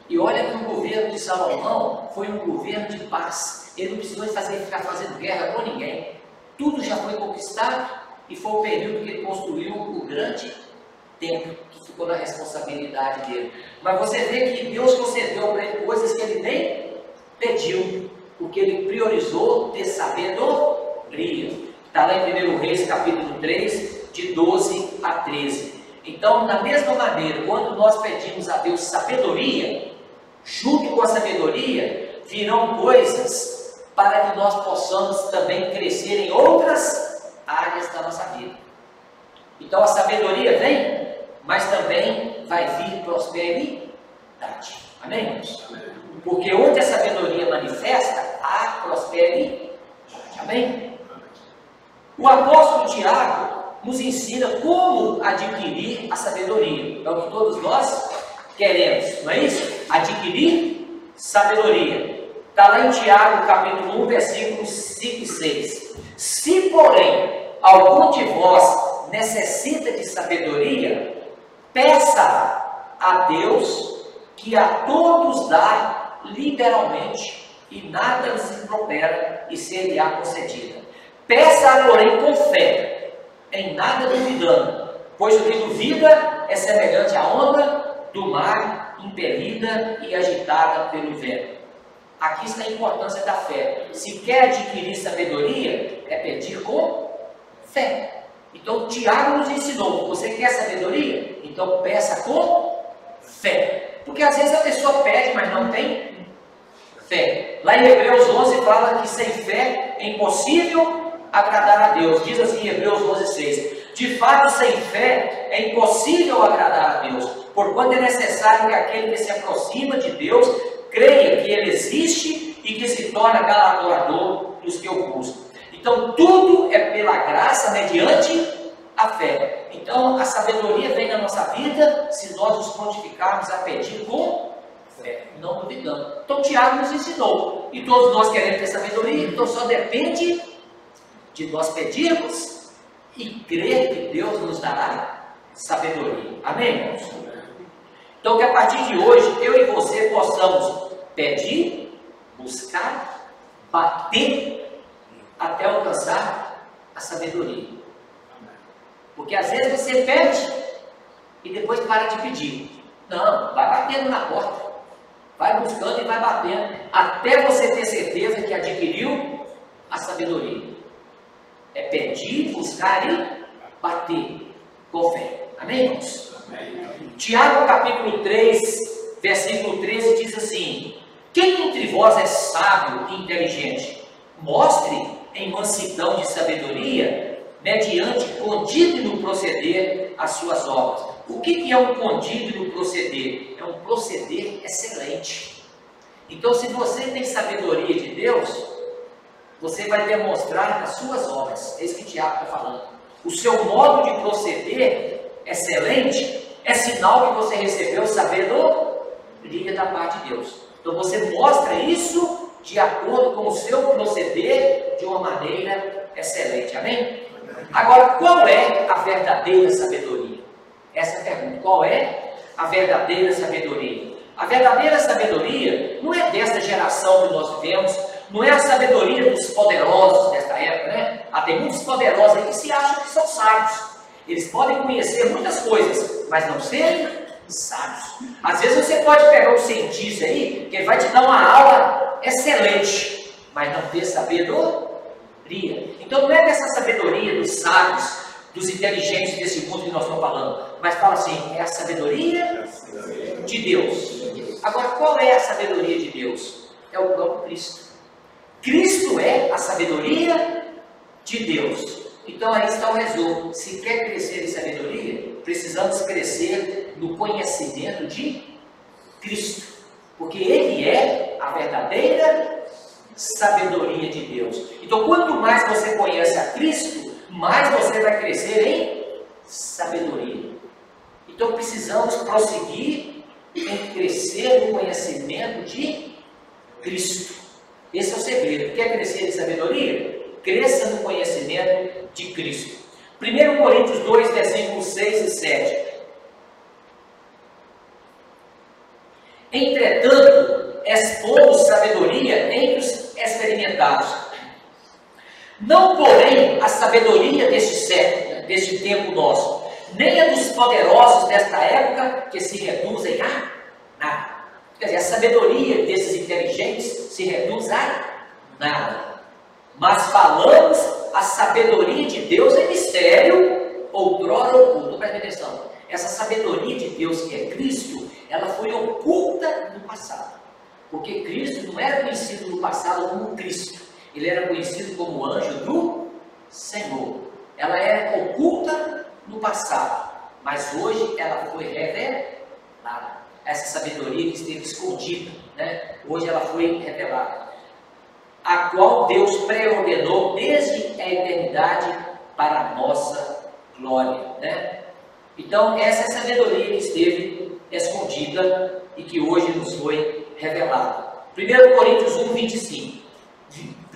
E olha que o governo de Salomão foi um governo de paz. Ele não precisou ficar fazendo guerra com ninguém. Tudo já foi conquistado e foi o período que ele construiu o grande templo, que ficou na responsabilidade dele. Mas você vê que Deus concedeu para ele coisas que ele nem pediu, porque ele priorizou ter sabedoria. Está lá em 1 Reis, capítulo 3, de 12 a 13. Então, da mesma maneira, quando nós pedimos a Deus sabedoria, junto com a sabedoria, virão coisas para que nós possamos também crescer em outras áreas da nossa vida. Então, a sabedoria vem, mas também vai vir prosperidade. Amém, irmãos? Porque onde a sabedoria manifesta, há prosperidade. Amém? O apóstolo Tiago nos ensina como adquirir a sabedoria. É o que todos nós queremos, não é isso? Adquirir sabedoria. Está lá em Tiago, capítulo 1, versículos 5 e 6. Se, porém, algum de vós necessita de sabedoria, peça a Deus, que a todos dá liberalmente, e nada lhes impropera, e ser-lhe-á concedida. Peça, porém, com fé, em nada duvidando, pois o que duvida é semelhante à onda do mar, impelida e agitada pelo vento. Aqui está a importância da fé. Se quer adquirir sabedoria, é pedir com fé. Então, Tiago nos ensinou: você quer sabedoria? Então, peça com fé. Porque às vezes a pessoa pede, mas não tem fé. Lá em Hebreus 11 fala que sem fé é impossível agradar a Deus. Diz assim em Hebreus 11:6: de fato, sem fé é impossível agradar a Deus, porquanto é necessário que aquele que se aproxima de Deus creia que Ele existe e que se torna galardoador dos que o buscam. Então, tudo é pela graça mediante a fé. Então, a sabedoria vem na nossa vida se nós nos prontificarmos a pedir com fé, não duvidando. Então, Tiago nos ensinou, e todos nós queremos ter sabedoria, então só depende de nós pedirmos e crer que Deus nos dará sabedoria. Amém, irmãos? Então, que a partir de hoje, eu e você possamos pedir, buscar, bater, até alcançar a sabedoria. Porque às vezes você pede e depois para de pedir. Não, vai batendo na porta, vai buscando e vai batendo, até você ter certeza que adquiriu a sabedoria. É pedir, buscar e bater com fé. Amém, irmãos? Amém. Tiago capítulo 3, versículo 13 diz assim: quem entre vós é sábio e inteligente, mostre em mansidão de sabedoria, mediante condigno proceder as suas obras. O que é um condigno proceder? É um proceder excelente. Então, se você tem sabedoria de Deus, você vai demonstrar nas suas obras. É isso que Tiago está falando. O seu modo de proceder excelente é sinal que você recebeu sabedoria da parte de Deus. Então você mostra isso de acordo com o seu proceder de uma maneira excelente. Amém? Agora, qual é a verdadeira sabedoria? Essa é a pergunta. Qual é a verdadeira sabedoria? A verdadeira sabedoria não é desta geração que nós vivemos, não é a sabedoria dos poderosos desta época, né? Tem muitos poderosos aí que se acham que são sábios. Eles podem conhecer muitas coisas, mas não serem sábios. Às vezes você pode pegar um cientista aí, que ele vai te dar uma aula excelente, mas não ter sabedoria. Então não é dessa sabedoria dos sábios, dos inteligentes desse mundo que nós estamos falando, mas fala assim, é a sabedoria de Deus. Agora, qual é a sabedoria de Deus? É o próprio Cristo. Cristo é a sabedoria de Deus. Então aí está o resumo. Se quer crescer em sabedoria, precisamos crescer no conhecimento de Cristo. Porque Ele é a verdadeira sabedoria de Deus. Então quanto mais você conhece a Cristo, mais você vai crescer em sabedoria. Então precisamos prosseguir em crescer no conhecimento de Cristo. Esse é o segredo. Quer crescer em sabedoria? Cresça no conhecimento de Cristo. 1 Coríntios 2, versículos 6 e 7. Entretanto, expomos sabedoria entre os experimentados. Não, porém, a sabedoria deste século, deste tempo nosso, nem a dos poderosos desta época, que se reduzem a nada. Quer dizer, a sabedoria desses inteligentes se reduz a nada. Mas falamos a sabedoria de Deus em mistério, outrora oculto. Presta atenção. Essa sabedoria de Deus que é Cristo, ela foi oculta no passado. Porque Cristo não era conhecido no passado como Cristo. Ele era conhecido como anjo do Senhor. Ela era oculta no passado. Mas hoje ela foi revelada. Essa sabedoria que esteve escondida, né? Hoje ela foi revelada. A qual Deus preordenou desde a eternidade para a nossa glória, né? Então essa é a sabedoria que esteve escondida e que hoje nos foi revelada. 1 Coríntios 1, 25.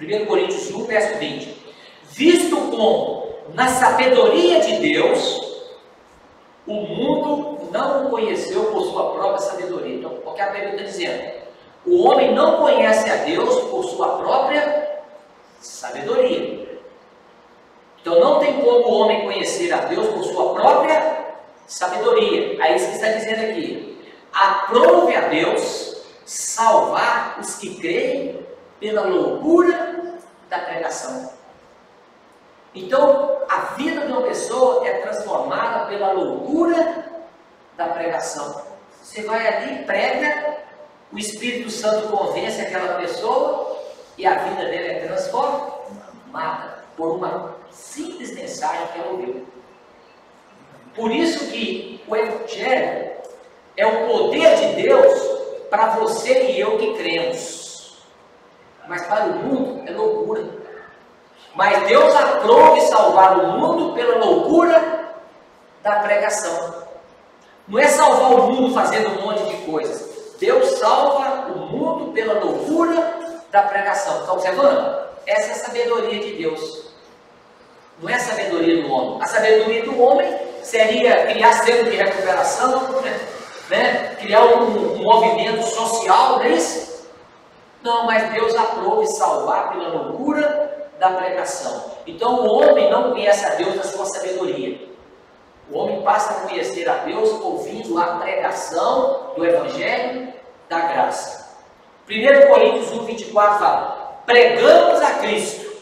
1 Coríntios 1, verso 20. Visto como na sabedoria de Deus o mundo não o conheceu por sua própria sabedoria. Então, o que a Bíblia está dizendo? O homem não conhece a Deus por sua própria sabedoria. Então, não tem como o homem conhecer a Deus por sua própria sabedoria. É isso que está dizendo aqui. Aprove a Deus salvar os que creem pela loucura da pregação. Então, a vida de uma pessoa é transformada pela loucura da pregação. Você vai ali, prega, o Espírito Santo convence aquela pessoa e a vida dela é transformada por uma simples mensagem que ela ouviu. Por isso que o Evangelho é o poder de Deus para você e eu que cremos. Mas para o mundo é loucura. Mas Deus aprove salvar o mundo pela loucura da pregação. Não é salvar o mundo fazendo um monte de coisas. Deus salva o mundo pela loucura da pregação. Está observando? Essa é a sabedoria de Deus. Não é a sabedoria do homem. A sabedoria do homem seria criar centro de recuperação, né? Criar um movimento social, não é isso? Não, mas Deus aprove salvar pela loucura da pregação. Então o homem não conhece a Deus na sua sabedoria. O homem passa a conhecer a Deus ouvindo a pregação do Evangelho da graça. 1 Coríntios 1, 24 fala: pregamos a Cristo,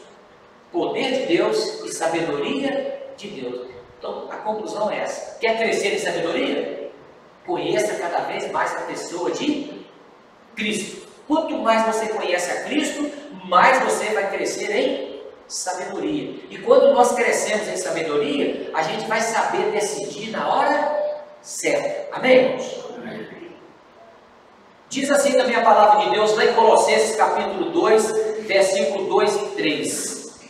poder de Deus e sabedoria de Deus. Então a conclusão é essa. Quer crescer em sabedoria? Conheça cada vez mais a pessoa de Cristo. Quanto mais você conhece a Cristo, mais você vai crescer em sabedoria. E quando nós crescemos em sabedoria, a gente vai saber decidir na hora certa. Amém, irmãos? Amém. Diz assim também a palavra de Deus lá em Colossenses capítulo 2, versículo 2 e 3.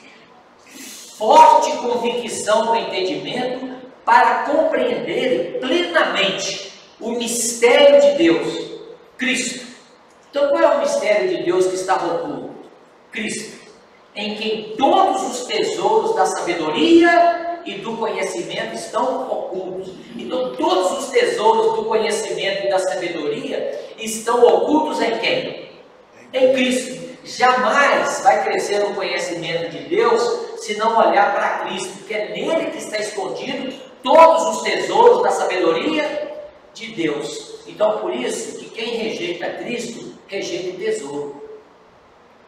Forte convicção do entendimento para compreender plenamente o mistério de Deus, Cristo. Então qual é o mistério de Deus que está oculto? Cristo, em quem todos os tesouros da sabedoria e do conhecimento estão ocultos. Então todos os tesouros do conhecimento e da sabedoria estão ocultos em quem? Em Cristo. Jamais vai crescer no conhecimento de Deus se não olhar para Cristo, porque é nele que está escondido todos os tesouros da sabedoria de Deus. Então por isso que quem rejeita Cristo, rejeita o tesouro.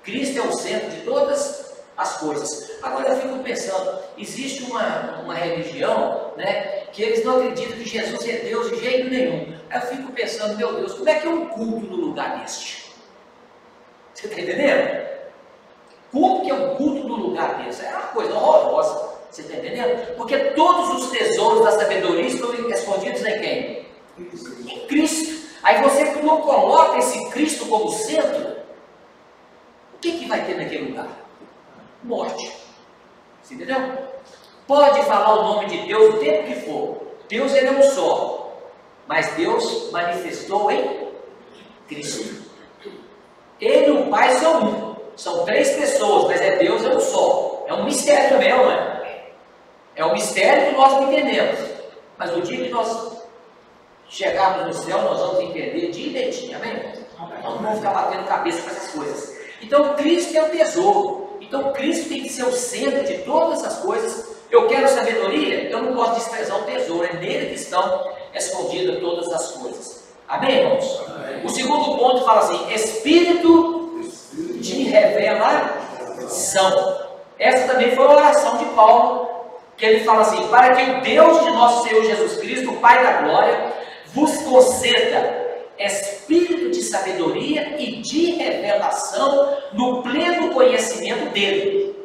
Cristo é o centro de todas as coisas. Agora eu fico pensando, existe uma religião, né, que eles não acreditam que Jesus é Deus de jeito nenhum. Aí eu fico pensando, meu Deus, como é que é um culto no lugar deste? Você está entendendo? Como que é um culto no lugar desse? É uma coisa horrorosa. Você está entendendo? Porque todos os tesouros da sabedoria estão escondidos em quem? Em Cristo. Aí você não coloca esse Cristo como centro, o que vai ter naquele lugar? Morte. Você entendeu? Pode falar o nome de Deus o tempo que for. Deus ele é um só. Mas Deus manifestou em Cristo. Ele e o Pai são um. São três pessoas, mas Deus é um só. É um mistério também, não é? É um mistério que nós não entendemos. Mas no dia que nós chegarmos no céu, nós vamos entender direitinho, amém? Nós não vamos ficar batendo cabeça com essas coisas. Então Cristo é o tesouro. Então Cristo tem que ser o centro de todas as coisas. Eu quero sabedoria, eu não posso desprezar o tesouro. É nele que estão escondidas todas as coisas. Amém, irmãos? Amém. O segundo ponto fala assim: Espírito de revelação. Essa também foi a oração de Paulo, que ele fala assim: para que o Deus de nosso Senhor Jesus Cristo, o Pai da glória, vos conceda espírito de sabedoria e de revelação no pleno conhecimento dele,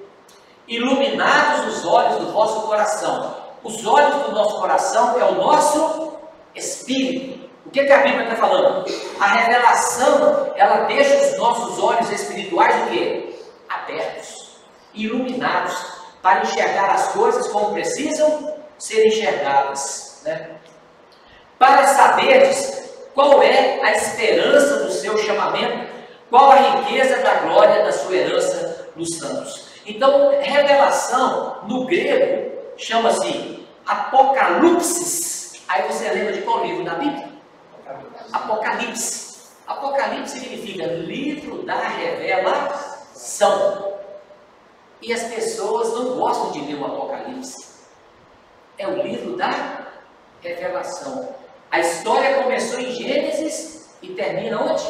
iluminados os olhos do vosso coração. Os olhos do nosso coração é o nosso espírito. O que a Bíblia está falando? A revelação, ela deixa os nossos olhos espirituais o quê? Abertos, iluminados, para enxergar as coisas como precisam ser enxergadas, né? Para saberdes qual é a esperança do seu chamamento, qual a riqueza da glória da sua herança nos santos. Então, revelação no grego chama-se Apocalipsis. Aí você lembra de qual livro da Bíblia? Apocalipse. Apocalipse significa livro da revelação. E as pessoas não gostam de ler o Apocalipse. É o livro da revelação. A história começou em Gênesis e termina onde?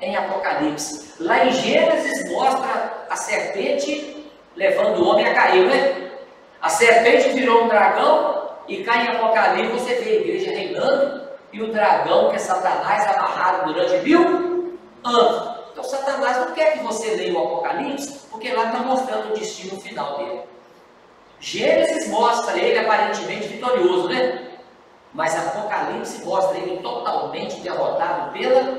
Em Apocalipse. Lá em Gênesis mostra a serpente levando o homem a cair, né? A serpente virou um dragão e cai em Apocalipse, você vê a igreja reinando e o dragão, que é Satanás, amarrado durante 1000 anos. Então Satanás não quer que você leia o Apocalipse, porque lá está mostrando o destino final dele. Gênesis mostra ele aparentemente vitorioso, né? Mas Apocalipse mostra ele totalmente derrotado pela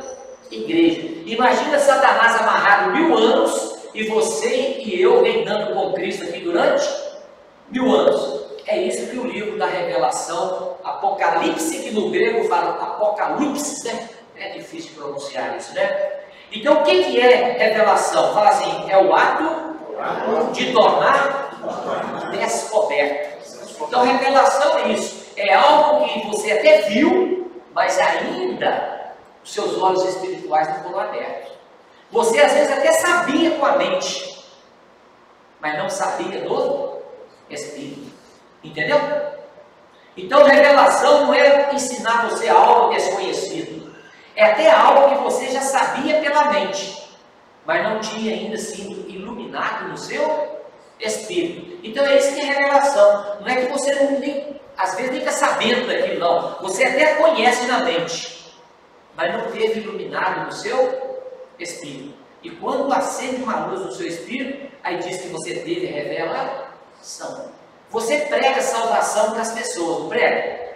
igreja. Imagina Satanás amarrado 1000 anos e você e eu reinando com Cristo aqui durante 1000 anos. É isso que o livro da revelação, Apocalipse, que no grego fala Apocalipse, né? É difícil pronunciar isso, né? Então o que é revelação? Fala assim, é o ato de tornar descoberto. Então revelação é isso. É algo que você até viu, mas ainda os seus olhos espirituais não foram abertos. Você às vezes até sabia com a mente, mas não sabia do Espírito. Entendeu? Então revelação não é ensinar você algo desconhecido. É até algo que você já sabia pela mente, mas não tinha ainda sido iluminado no seu Espírito. Então é isso que é revelação. Não é que você não nem às vezes nem está sabendo daquilo, não. Você até conhece na mente, mas não teve iluminado no seu espírito. E quando acende uma luz no seu espírito, aí diz que você teve revelação. Você prega salvação para as pessoas, não prega?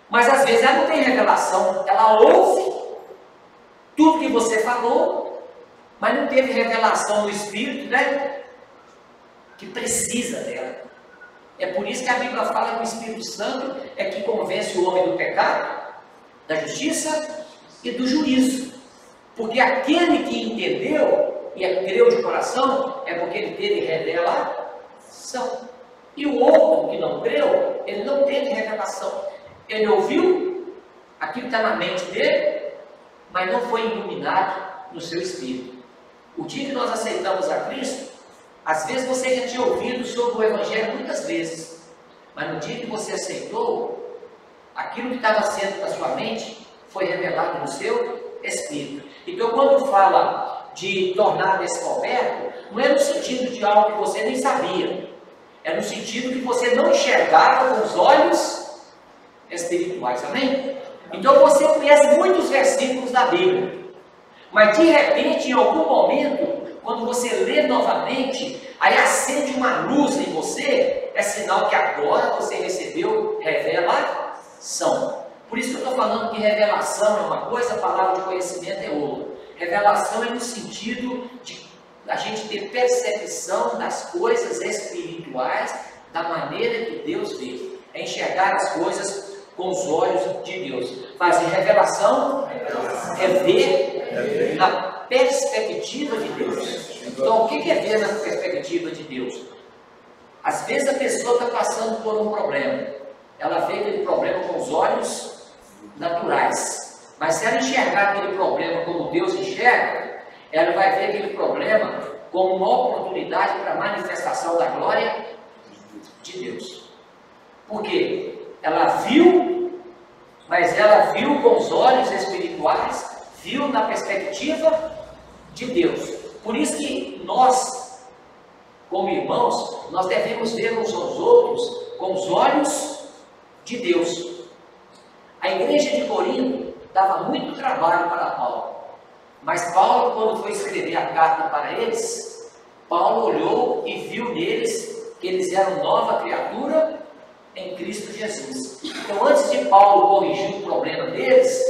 Mas às vezes ela não tem revelação, ela ouve tudo que você falou, mas não teve revelação no espírito, né? Que precisa dela. É por isso que a Bíblia fala que o Espírito Santo é que convence o homem do pecado, da justiça e do juízo. Porque aquele que entendeu e creu de coração é porque ele teve revelação. E o outro que não creu, ele não teve revelação. Ele ouviu aquilo que está na mente dele, mas não foi iluminado no seu espírito. O dia que nós aceitamos a Cristo, às vezes você já tinha ouvido sobre o Evangelho muitas vezes, mas no dia que você aceitou, aquilo que estava sendo na sua mente foi revelado no seu espírito. Então, quando fala de tornar descoberto, não é no sentido de algo que você nem sabia, é no sentido que você não enxergava com os olhos espirituais, amém? Então você conhece muitos versículos da Bíblia, mas de repente, em algum momento, quando você lê novamente, aí acende uma luz em você, é sinal que agora você recebeu revelação. Por isso que eu estou falando que revelação é uma coisa, a palavra de conhecimento é outra. Revelação é no sentido de a gente ter percepção das coisas espirituais, da maneira que Deus vê. É enxergar as coisas com os olhos de Deus. Fazer revelação é ver na perspectiva de Deus. Então, o que é ver na perspectiva de Deus? Às vezes a pessoa está passando por um problema. Ela vê aquele problema com os olhos naturais. Mas se ela enxergar aquele problema como Deus enxerga, ela vai ver aquele problema como uma oportunidade para a manifestação da glória de Deus. Por quê? Ela viu, mas ela viu com os olhos espirituais, viu na perspectiva de Deus. Por isso que nós, como irmãos, nós devemos ver uns aos outros com os olhos de Deus. A igreja de Corinto dava muito trabalho para Paulo, mas Paulo, quando foi escrever a carta para eles, Paulo olhou e viu neles que eles eram nova criatura em Cristo Jesus. Então, antes de Paulo corrigir o problema deles,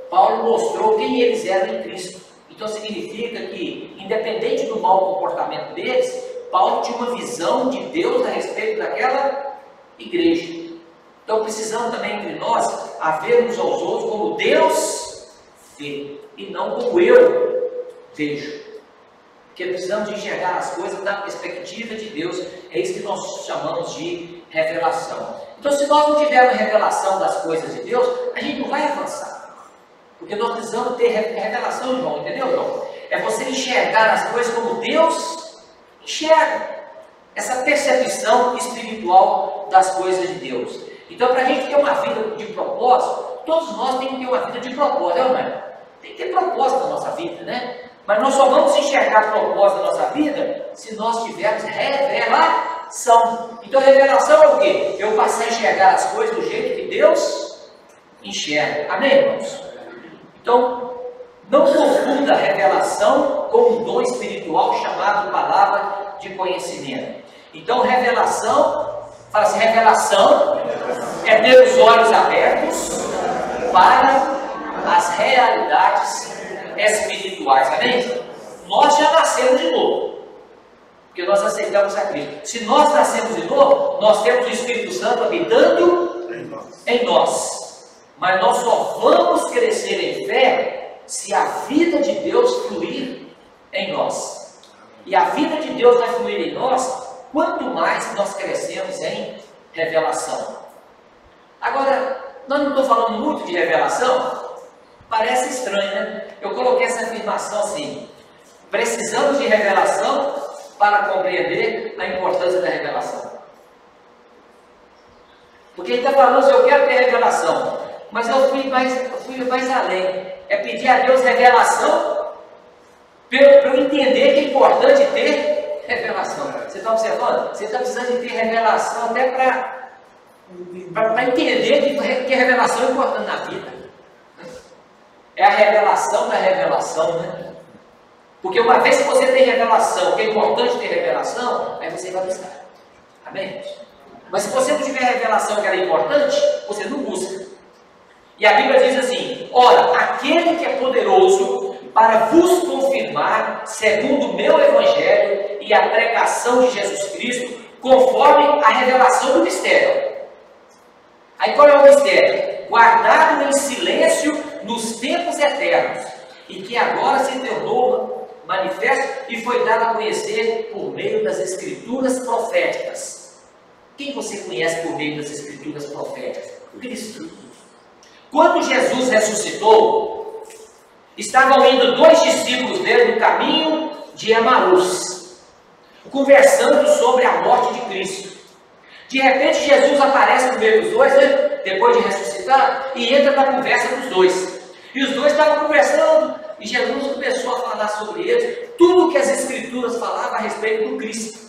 Paulo mostrou quem eles eram em Cristo. Então, significa que, independente do mau comportamento deles, Paulo tinha uma visão de Deus a respeito daquela igreja. Então, precisamos também entre nós a vermos aos outros como Deus vê e não como eu vejo. Porque precisamos de enxergar as coisas da perspectiva de Deus. É isso que nós chamamos de revelação. Então, se nós não tivermos revelação das coisas de Deus, a gente não vai avançar. Porque nós precisamos ter revelação, irmão, entendeu, irmão? É você enxergar as coisas como Deus enxerga. Essa percepção espiritual das coisas de Deus. Então, para a gente ter uma vida de propósito, todos nós temos que ter uma vida de propósito, não é? Tem que ter propósito na nossa vida, né? Mas nós só vamos enxergar propósito na nossa vida se nós tivermos revelação. Então, revelação é o quê? Eu passar a enxergar as coisas do jeito que Deus enxerga. Amém, irmãos? Então, não confunda a revelação com um dom espiritual chamado palavra de conhecimento. Então, revelação, fala assim, revelação é ter os olhos abertos para as realidades espirituais, amém? Nós já nascemos de novo, porque nós aceitamos a Cristo. Se nós nascemos de novo, nós temos o Espírito Santo habitando em nós. Mas nós só vamos crescer em fé se a vida de Deus fluir em nós. E a vida de Deus vai fluir em nós quanto mais nós crescemos em revelação. Agora, nós não estamos falando muito de revelação? Parece estranho, né? Eu coloquei essa afirmação assim: precisamos de revelação para compreender a importância da revelação. Porque ele está falando assim, eu quero ter revelação, mas eu fui mais além. É pedir a Deus revelação para eu entender que é importante ter revelação. Você está observando? Você está precisando de ter revelação até para entender que a revelação é importante na vida. É a revelação da revelação, né? Porque uma vez que você tem revelação, que é importante ter revelação, aí você vai buscar. Amém? Mas se você não tiver revelação que era importante, você não busca. E a Bíblia diz assim: ora, aquele que é poderoso para vos confirmar, segundo o meu evangelho e a pregação de Jesus Cristo, conforme a revelação do mistério. Aí qual é o mistério? Guardado em silêncio nos tempos eternos, e que agora se tornou manifesto e foi dado a conhecer por meio das Escrituras proféticas. Quem você conhece por meio das Escrituras proféticas? O Cristo. Quando Jesus ressuscitou, estavam indo dois discípulos dele no caminho de Emaús, conversando sobre a morte de Cristo. De repente Jesus aparece no meio dos dois, né? Depois de ressuscitar, e entra na conversa dos dois. E os dois estavam conversando, e Jesus começou a falar sobre eles, tudo que as Escrituras falavam a respeito do Cristo.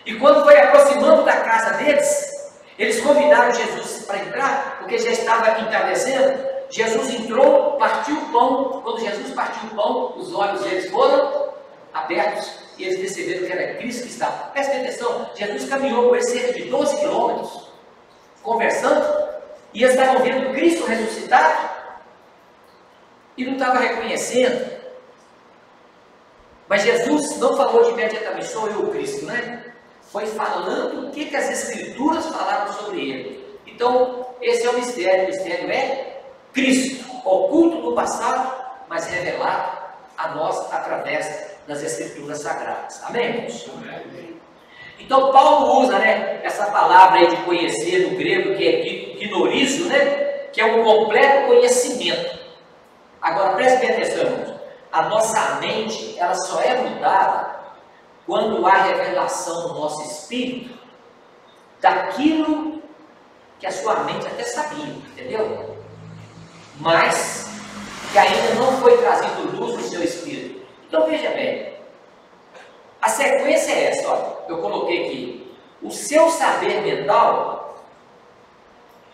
E quando foi aproximando da casa deles, Eles convidaram Jesus para entrar, porque já estava entardecendo. Jesus entrou, partiu o pão. Quando Jesus partiu o pão, os olhos deles foram abertos e eles perceberam que era Cristo que estava. Presta atenção, Jesus caminhou com eles cerca de 12 quilômetros, conversando, e eles estavam vendo Cristo ressuscitado e não estavam reconhecendo. Mas Jesus não falou de imediatamente, sou eu o Cristo, né? Foi falando o que as Escrituras falaram sobre ele. Então, esse é o mistério. O mistério é Cristo, oculto no passado, mas revelado a nós através das Escrituras Sagradas. Amém, irmãos? Amém. Então, Paulo usa, né, essa palavra aí de conhecer no grego, que é gnorizo, né, que é um completo conhecimento. Agora, preste bem atenção, irmãos. A nossa mente, ela só é mudada quando há revelação no nosso espírito daquilo que a sua mente até sabia, entendeu? Mas que ainda não foi trazido luz no seu espírito. Então veja bem, a sequência é essa, olha, eu coloquei aqui, o seu saber mental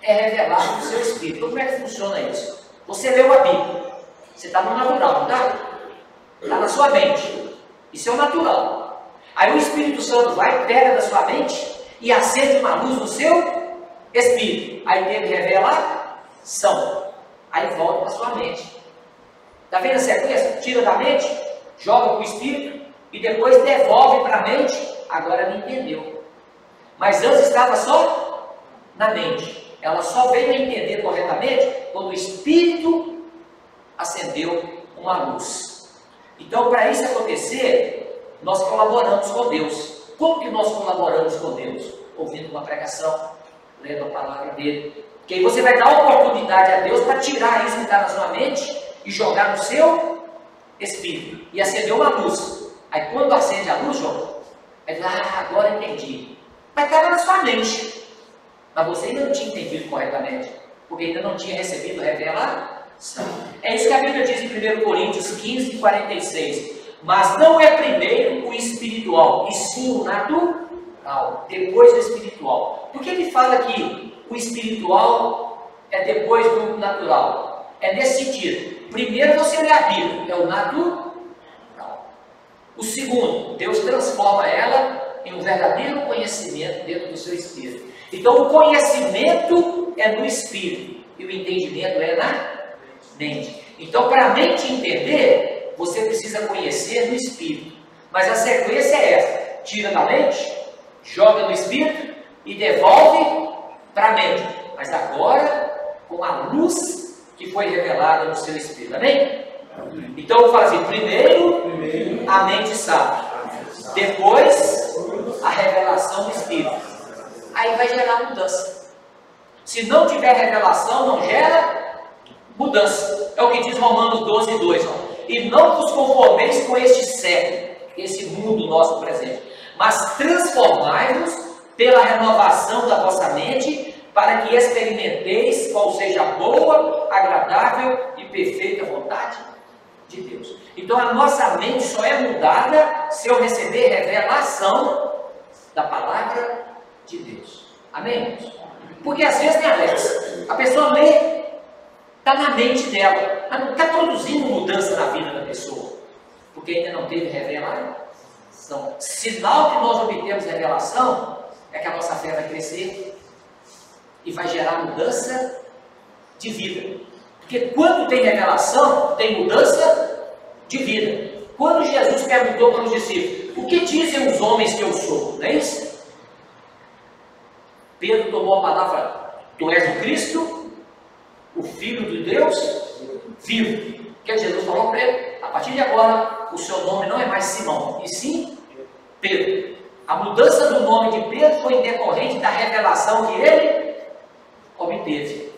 é revelado no seu espírito. Então, como é que funciona isso? Você leu a Bíblia, você está no natural, não está? Está na sua mente, isso é o natural. Aí o Espírito Santo vai, pega da sua mente e acende uma luz no seu espírito. Aí teve revelação. Aí volta para a sua mente. Está vendo a sequência? Tira da mente, joga para o espírito e depois devolve para a mente. Agora ela entendeu. Mas antes estava só na mente. Ela só veio a entender corretamente quando o espírito acendeu uma luz. Então, para isso acontecer, nós colaboramos com Deus. Como que nós colaboramos com Deus? Ouvindo uma pregação, lendo a palavra dele. Porque aí você vai dar oportunidade a Deus para tirar isso que está na sua mente e jogar no seu espírito. E acender uma luz. Aí quando acende a luz, João, aí diz, agora entendi. Mas estava na sua mente. Mas você ainda não tinha entendido corretamente. Porque ainda não tinha recebido revelação. É isso que a Bíblia diz em 1 Coríntios 15, 46. Mas não é primeiro o espiritual, e sim o natural, depois o espiritual. Por que ele fala que o espiritual é depois do natural? É nesse sentido. Primeiro você lê a Bíblia, é o natural. O segundo, Deus transforma ela em um verdadeiro conhecimento dentro do seu espírito. Então o conhecimento é no espírito e o entendimento é na mente. Então, para a mente entender, você precisa conhecer no espírito. Mas a sequência é essa: tira da mente, joga no espírito e devolve para a mente. Mas agora com a luz que foi revelada no seu espírito. Amém? Amém. Então eu vou falar assim: primeiro a mente sabe, depois a revelação do espírito. Aí vai gerar mudança. Se não tiver revelação, não gera mudança. É o que diz Romanos 12, 2. E não vos conformeis com este século, esse mundo nosso presente, mas transformai-vos pela renovação da vossa mente, para que experimenteis qual seja a boa, agradável e perfeita vontade de Deus. Então a nossa mente só é mudada se eu receber revelação da palavra de Deus. Amém? Porque às vezes, né, Alex, a pessoa lê, está na mente dela, mas não está produzindo mudança na vida da pessoa, porque ainda não teve revelação. Sinal que nós obtemos revelação é que a nossa fé vai crescer e vai gerar mudança de vida. Porque quando tem revelação, tem mudança de vida. Quando Jesus perguntou para os discípulos: o que dizem os homens que eu sou? Não é isso? Pedro tomou a palavra: tu és o Cristo, o Filho de Deus vivo. Que Jesus falou para ele: a partir de agora o seu nome não é mais Simão, e sim Pedro. A mudança do nome de Pedro foi decorrente da revelação que ele obteve.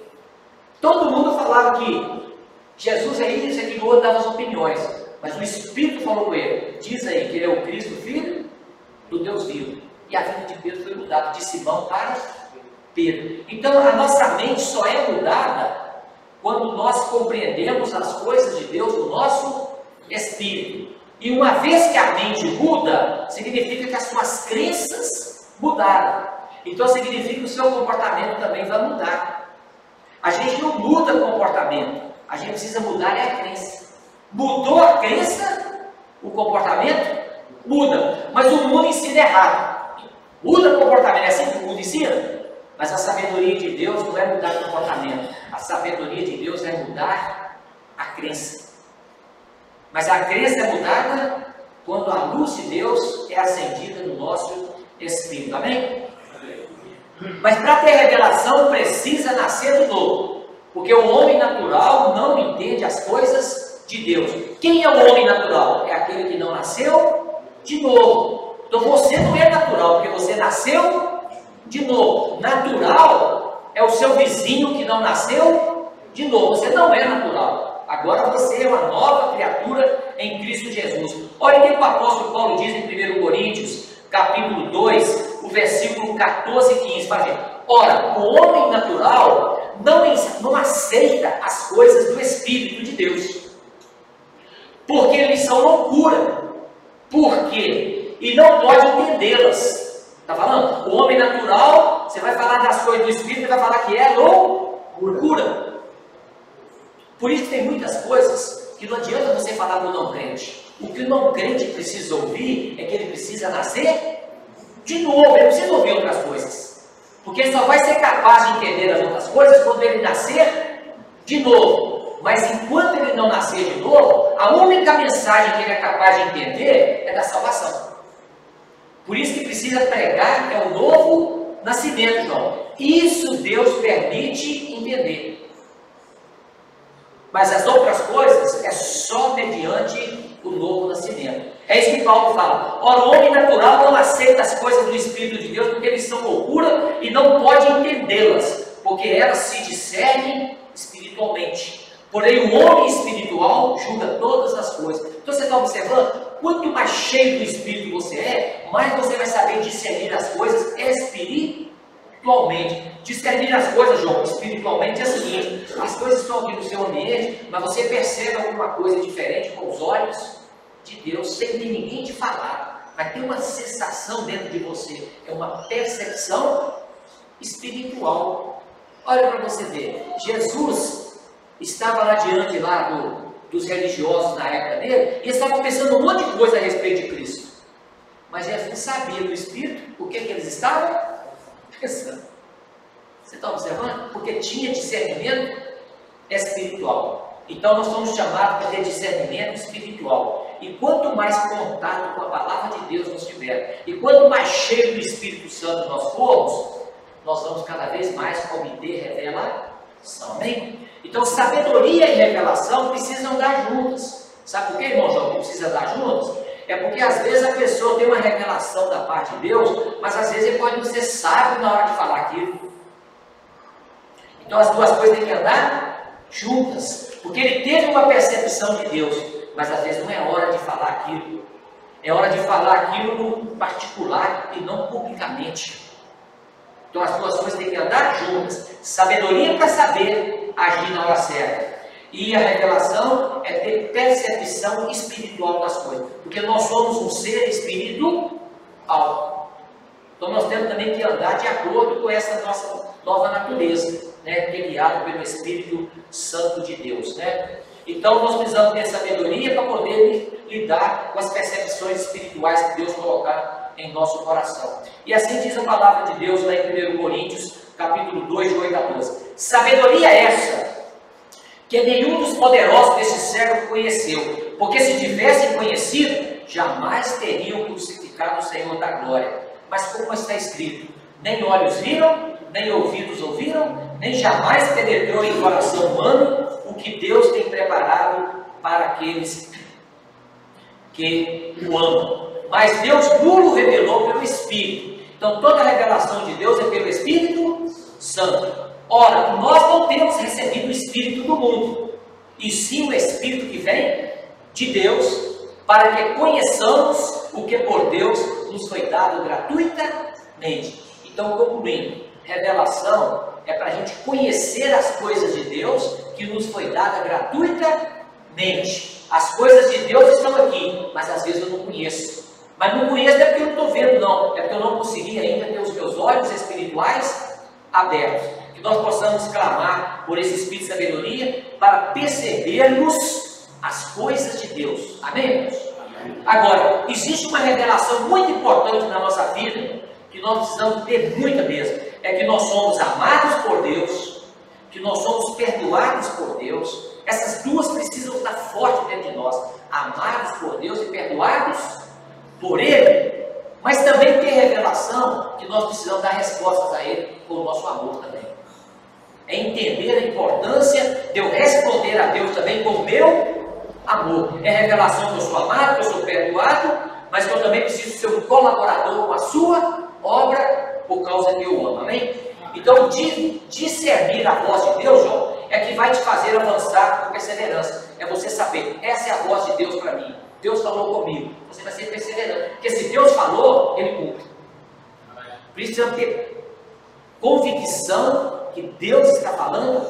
Todo mundo falava que Jesus é isso, é aquilo, outro, dava as opiniões, mas o Espírito falou com ele: diz aí que ele é o Cristo, Filho do Deus vivo. E a vida de Pedro foi mudada de Simão para Pedro. Então a nossa mente só é mudada quando nós compreendemos as coisas de Deus no nosso espírito. E uma vez que a mente muda, significa que as suas crenças mudaram. Então significa que o seu comportamento também vai mudar. A gente não muda o comportamento, a gente precisa mudar a crença. Mudou a crença, o comportamento muda, mas o mundo ensina errado. Muda o comportamento, é assim que o mundo ensina? Mas a sabedoria de Deus não é mudar o comportamento, a sabedoria de Deus é mudar a crença. Mas a crença é mudada quando a luz de Deus é acendida no nosso espírito, amém? Mas para ter revelação precisa nascer de novo, porque o homem natural não entende as coisas de Deus. Quem é o homem natural? É aquele que não nasceu de novo. Então você não é natural, porque você nasceu de novo. Natural é o seu vizinho que não nasceu de novo. Você não é natural. Agora você é uma nova criatura em Cristo Jesus. Olha o que o apóstolo Paulo diz em 1 Coríntios, capítulo 2, o versículo 14 e 15. Para ver. Ora, o homem natural não aceita as coisas do Espírito de Deus, porque eles são loucura. Por quê? E não pode entendê-las. Está falando? O homem natural, você vai falar das coisas do Espírito e vai falar que é loucura. Por isso tem muitas coisas que não adianta você falar para o não crente. O que o não crente precisa ouvir é que ele precisa nascer de novo. Ele precisa ouvir outras coisas. Porque ele só vai ser capaz de entender as outras coisas quando ele nascer de novo. Mas enquanto ele não nascer de novo, a única mensagem que ele é capaz de entender é da salvação. Por isso que precisa pregar é o novo nascimento, João. Isso Deus permite entender. Mas as outras coisas é só mediante o novo nascimento. É isso que Paulo fala. Ora, o homem natural não aceita as coisas do Espírito de Deus porque eles são loucura e não pode entendê-las, porque elas se discernem espiritualmente. Porém, o homem espiritual julga todas as coisas. Então você está observando? Quanto mais cheio do Espírito você é, mais você vai saber discernir as coisas espiritualmente. Discernir as coisas, João, espiritualmente é o seguinte: as coisas estão aqui no seu ambiente, mas você percebe alguma coisa diferente com os olhos de Deus, sem ninguém te falar. Vai ter uma sensação dentro de você, é uma percepção espiritual. Olha para você ver, Jesus estava lá diante dos religiosos na época dele, e eles estavam pensando um monte de coisa a respeito de Cristo. Mas Jesus sabia do Espírito o que eles estavam pensando. Você está observando? Porque tinha discernimento espiritual. Então nós somos chamados para ter discernimento espiritual. E quanto mais contato com a palavra de Deus nós tivermos, e quanto mais cheio do Espírito Santo nós formos, nós vamos cada vez mais obter revelação. Amém? Então sabedoria e revelação precisam dar juntas. Sabe por que, irmão João, que precisa dar juntas? É porque às vezes a pessoa tem uma revelação da parte de Deus, mas às vezes ele pode não ser sábio na hora de falar aquilo. Então as duas coisas têm que andar juntas, porque ele teve uma percepção de Deus, mas às vezes não é hora de falar aquilo. É hora de falar aquilo no particular e não publicamente. Então as duas coisas têm que andar juntas. Sabedoria para saber agir na hora certa. E a revelação é ter percepção espiritual das coisas. Porque nós somos um ser espiritual. Então nós temos também que andar de acordo com essa nossa nova natureza, né? Que é guiado pelo Espírito Santo de Deus, né? Então nós precisamos ter sabedoria para poder lidar com as percepções espirituais que Deus colocar em nosso coração. E assim diz a palavra de Deus lá em 1 Coríntios, capítulo 2, de 8 a 12. Sabedoria essa que nenhum dos poderosos deste século conheceu, porque se tivessem conhecido, jamais teriam crucificado o Senhor da glória. Mas como está escrito, nem olhos viram, nem ouvidos ouviram, nem jamais penetrou em coração humano o que Deus tem preparado para aqueles que o amam. Mas Deus o revelou pelo Espírito. Então toda a revelação de Deus é pelo Espírito Santo. Ora, nós não temos recebido o Espírito do mundo, e sim o Espírito que vem de Deus, para que conheçamos o que por Deus nos foi dado gratuitamente. Então, concluindo, revelação é para a gente conhecer as coisas de Deus que nos foi dada gratuitamente. As coisas de Deus estão aqui, mas às vezes eu não conheço. Mas não conheço não é porque eu não estou vendo, não. É porque eu não consegui ainda ter os meus olhos espirituais abertos. Que nós possamos clamar por esse Espírito de sabedoria para percebermos as coisas de Deus. Amém, irmãos? Agora, existe uma revelação muito importante na nossa vida, que nós precisamos ter muita mesmo. É que nós somos amados por Deus, que nós somos perdoados por Deus. Essas duas precisam estar fortes dentro de nós. Amados por Deus e perdoados por Ele. Mas também tem revelação que nós precisamos dar respostas a Ele com o nosso amor também. É entender a importância de eu responder a Deus também com o meu amor. É revelação que eu sou amado, que eu sou perdoado, mas que eu também preciso ser um colaborador com a sua obra por causa que eu amo. Amém? Então, discernir a voz de Deus, João, é que vai te fazer avançar com perseverança. É você saber, essa é a voz de Deus para mim. Deus falou comigo. Você vai ser perseverante. Porque se Deus falou, Ele cumpre. Precisamos ter convicção que Deus está falando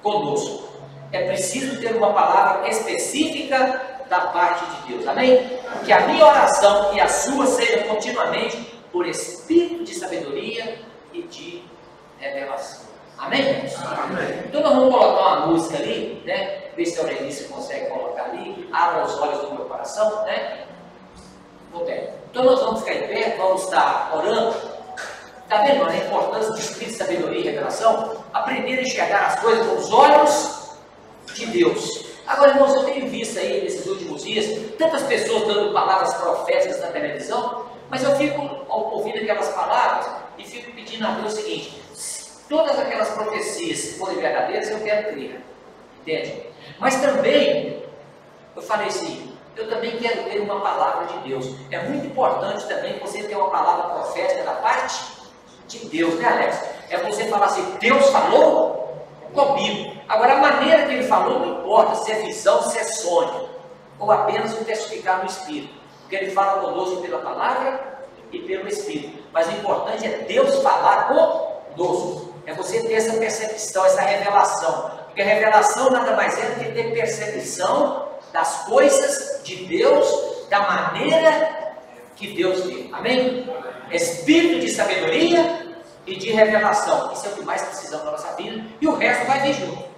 conosco. É preciso ter uma palavra específica da parte de Deus. Amém? Que a minha oração e a sua seja continuamente por espírito de sabedoria e de revelação. Amém? Amém. Então nós vamos colocar uma música ali, né? Ver se a Aurelice consegue colocar ali. Abra os olhos do meu coração, né? Então nós vamos ficar em pé, vamos estar orando. Está vendo a importância do espírito de sabedoria e revelação? Aprender a enxergar as coisas com os olhos de Deus. Agora, irmãos, eu tenho visto aí nesses últimos dias tantas pessoas dando palavras proféticas na televisão, mas eu fico ouvindo aquelas palavras e fico pedindo a Deus o seguinte: todas aquelas profecias, se forem verdadeiras, eu quero crer, entende? Mas também, eu falei assim, eu também quero ter uma palavra de Deus. É muito importante também você ter uma palavra profética da parte de Deus, né, Alex? É você falar assim, Deus falou comigo. Agora, a maneira que Ele falou não importa se é visão, se é sonho, ou apenas o testificar no Espírito, porque Ele fala conosco pela palavra e pelo Espírito. Mas o importante é Deus falar conosco. É você ter essa percepção, essa revelação. Porque a revelação nada mais é do que ter percepção das coisas de Deus, da maneira que Deus vê. Amém? Espírito de sabedoria e de revelação. Isso é o que mais precisamos na nossa vida. E o resto vai vir junto.